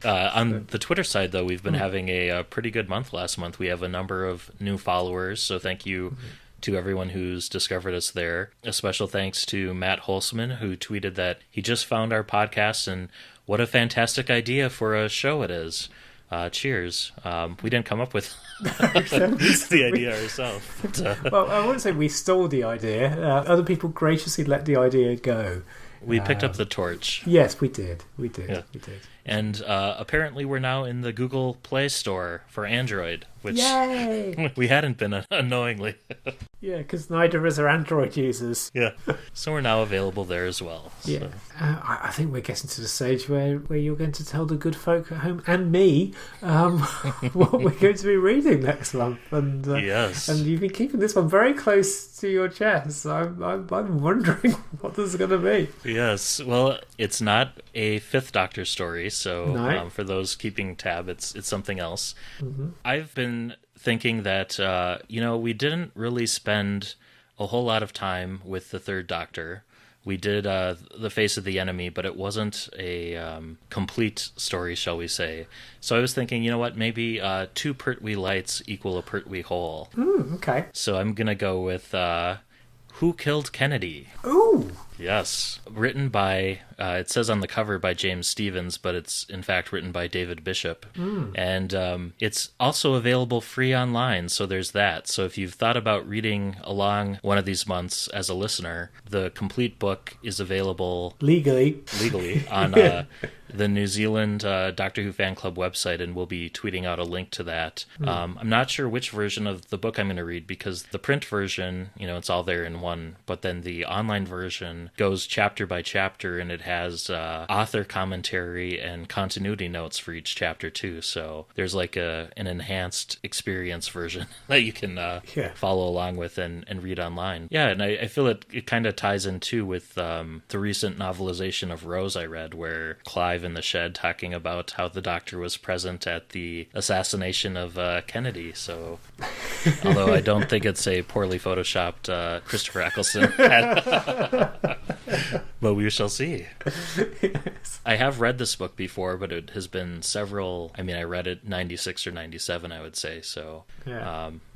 On the Twitter side, though, we've been having a pretty good month last month. We have a number of new followers, so thank you to everyone who's discovered us there. A special thanks to Matt Holzman, who tweeted that he just found our podcast and what a fantastic idea for a show it is. Cheers. We didn't come up with the idea ourselves. Well, I wouldn't say we stole the idea. Other people graciously let the idea go. We picked up the torch. Yes, we did. Yeah. And apparently we're now in the Google Play Store for Android, which we hadn't been unknowingly. Yeah, because neither of us are Android users. Yeah. So we're now available there as well. Yeah. So. I think we're getting to the stage where you're going to tell the good folk at home and me what we're going to be reading next month. And yes. And you've been keeping this one very close to your chest. I'm wondering what this is going to be. Yes. Well, it's not a Fifth Doctor story, so No. For those keeping tab, it's something else. Mm-hmm. I've been thinking that, we didn't really spend a whole lot of time with the Third Doctor. We did The Face of the Enemy, but it wasn't a complete story, shall we say. So I was thinking, you know what, maybe two Pertwee lights equal a Pertwee whole. Okay. So I'm going to go with Who Killed Kennedy? Ooh. Yes. Written by, it says on the cover by James Stevens, but it's in fact written by David Bishop. And it's also available free online, so there's that. So if you've thought about reading along one of these months as a listener, the complete book is available legally on the New Zealand Doctor Who fan club website, and we'll be tweeting out a link to that. I'm not sure which version of the book I'm going to read, because the print version, it's all there in one, but then the online version goes chapter by chapter, and it has author commentary and continuity notes for each chapter too. So there's like an enhanced experience version that you can follow along with and read online. Yeah, and I feel it kind of ties in too with the recent novelization of Rose I read, where Clive in the shed talking about how the Doctor was present at the assassination of Kennedy. So although I don't think it's a poorly photoshopped Christopher Eccleston but we shall see. Yes. I have read this book before, but it has been several. I mean, I read it 96 or 97, I would say. So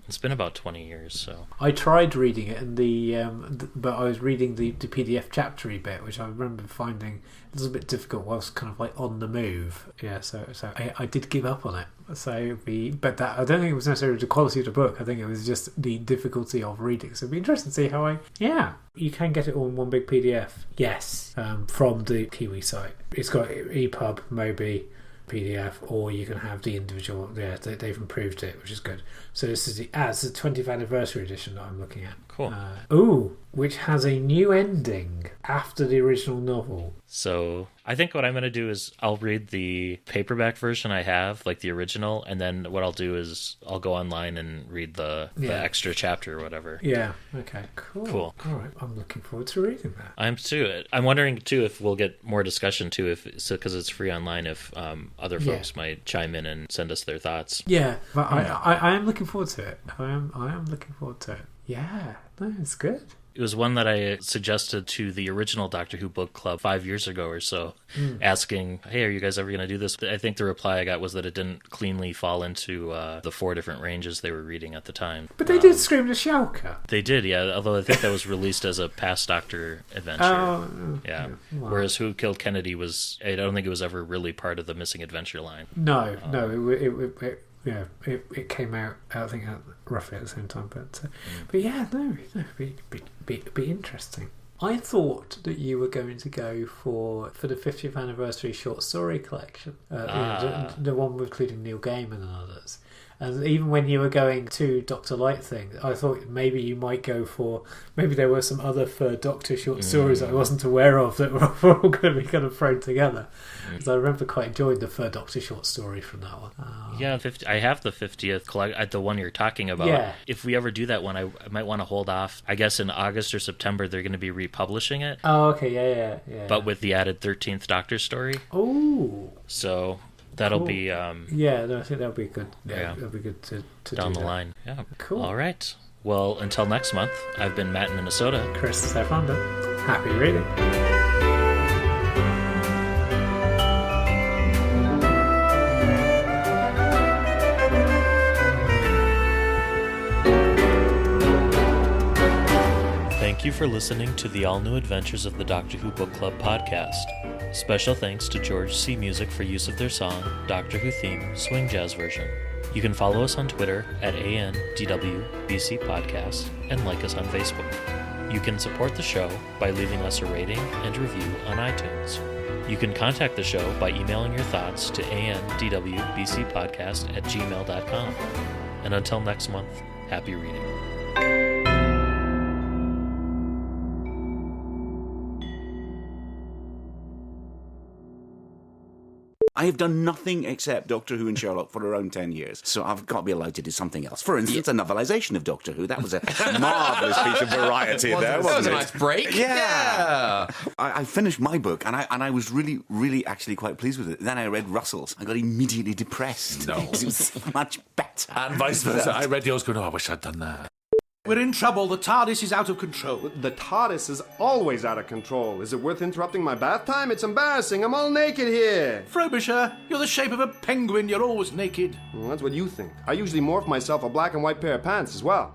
it's been about 20 years. So I tried reading it, and but I was reading the PDF chaptery bit, which I remember finding a little bit difficult whilst kind of like on the move. Yeah, so I did give up on it. So but that I don't think it was necessarily the quality of the book. I think it was just the difficulty of reading. So it'd be interesting to see how you can get it all in one big PDF. Yes, from the Kiwi site. It's got EPUB, Mobi, PDF, or you can have the individual. Yeah, they've improved it, which is good. So this is the 20th anniversary edition that I'm looking at. Cool. Which has a new ending after the original novel. So I think what I'm going to do is I'll read the paperback version I have, like the original, and then what I'll do is I'll go online and read the extra chapter or whatever. Yeah. Okay. Cool. All right. I'm looking forward to reading that. I'm too. I'm wondering too if we'll get more discussion too, because it's free online. If other folks might chime in and send us their thoughts. Yeah, but I am looking forward to it. I am looking forward to it. Yeah. No, it's good. It was one that I suggested to the original Doctor Who book club 5 years ago or so, asking, hey, are you guys ever going to do this? I think the reply I got was that it didn't cleanly fall into the 4 different ranges they were reading at the time. But they did Scream the Shalka. They did, yeah, although I think that was released as a past Doctor adventure. Yeah. Wow. Whereas Who Killed Kennedy I don't think it was ever really part of the Missing Adventure line. No, it came out, I think, roughly at the same time. But yeah, it'd be interesting. I thought that you were going to go for the 50th anniversary short story collection, the one including Neil Gaiman and others. And even when you were going to Dr. Light thing, I thought maybe you might go for, maybe there were some other Third Doctor short stories I wasn't aware of that were all going to be kind of thrown together. Because I remember quite enjoying the Third Doctor short story from that one. Yeah, I have the 50th the one you're talking about. Yeah. If we ever do that one, I might want to hold off. I guess in August or September they're going to be republishing it. Oh, okay, yeah. But with the added 13th Doctor story. Oh. So that'll cool. be... I think that'll be good. Yeah, that'll be good to down do the that. line. Yeah. Cool. All right. Well, until next month, I've been Matt in Minnesota. Chris is our founder. Happy reading. Thank you for listening to the all-new adventures of the Doctor Who Book Club podcast. Special thanks to George C. Music for use of their song, Doctor Who Theme, Swing Jazz Version. You can follow us on Twitter at ANDWBC Podcast and like us on Facebook. You can support the show by leaving us a rating and review on iTunes. You can contact the show by emailing your thoughts to andwbcpodcast@gmail.com. And until next month, happy reading. I have done nothing except Doctor Who and Sherlock for around 10 years, so I've got to be allowed to do something else. For instance, a novelisation of Doctor Who. That was a marvellous piece of variety there, wasn't it? That was a nice break. Yeah. I finished my book, and I was really, really actually quite pleased with it. Then I read Russell's. I got immediately depressed. No. It was so much better. And vice versa. I read yours going, I wish I'd done that. We're in trouble. The TARDIS is out of control. The TARDIS is always out of control. Is it worth interrupting my bath time? It's embarrassing. I'm all naked here. Frobisher, you're the shape of a penguin. You're always naked. Well, that's what you think. I usually morph myself a black and white pair of pants as well.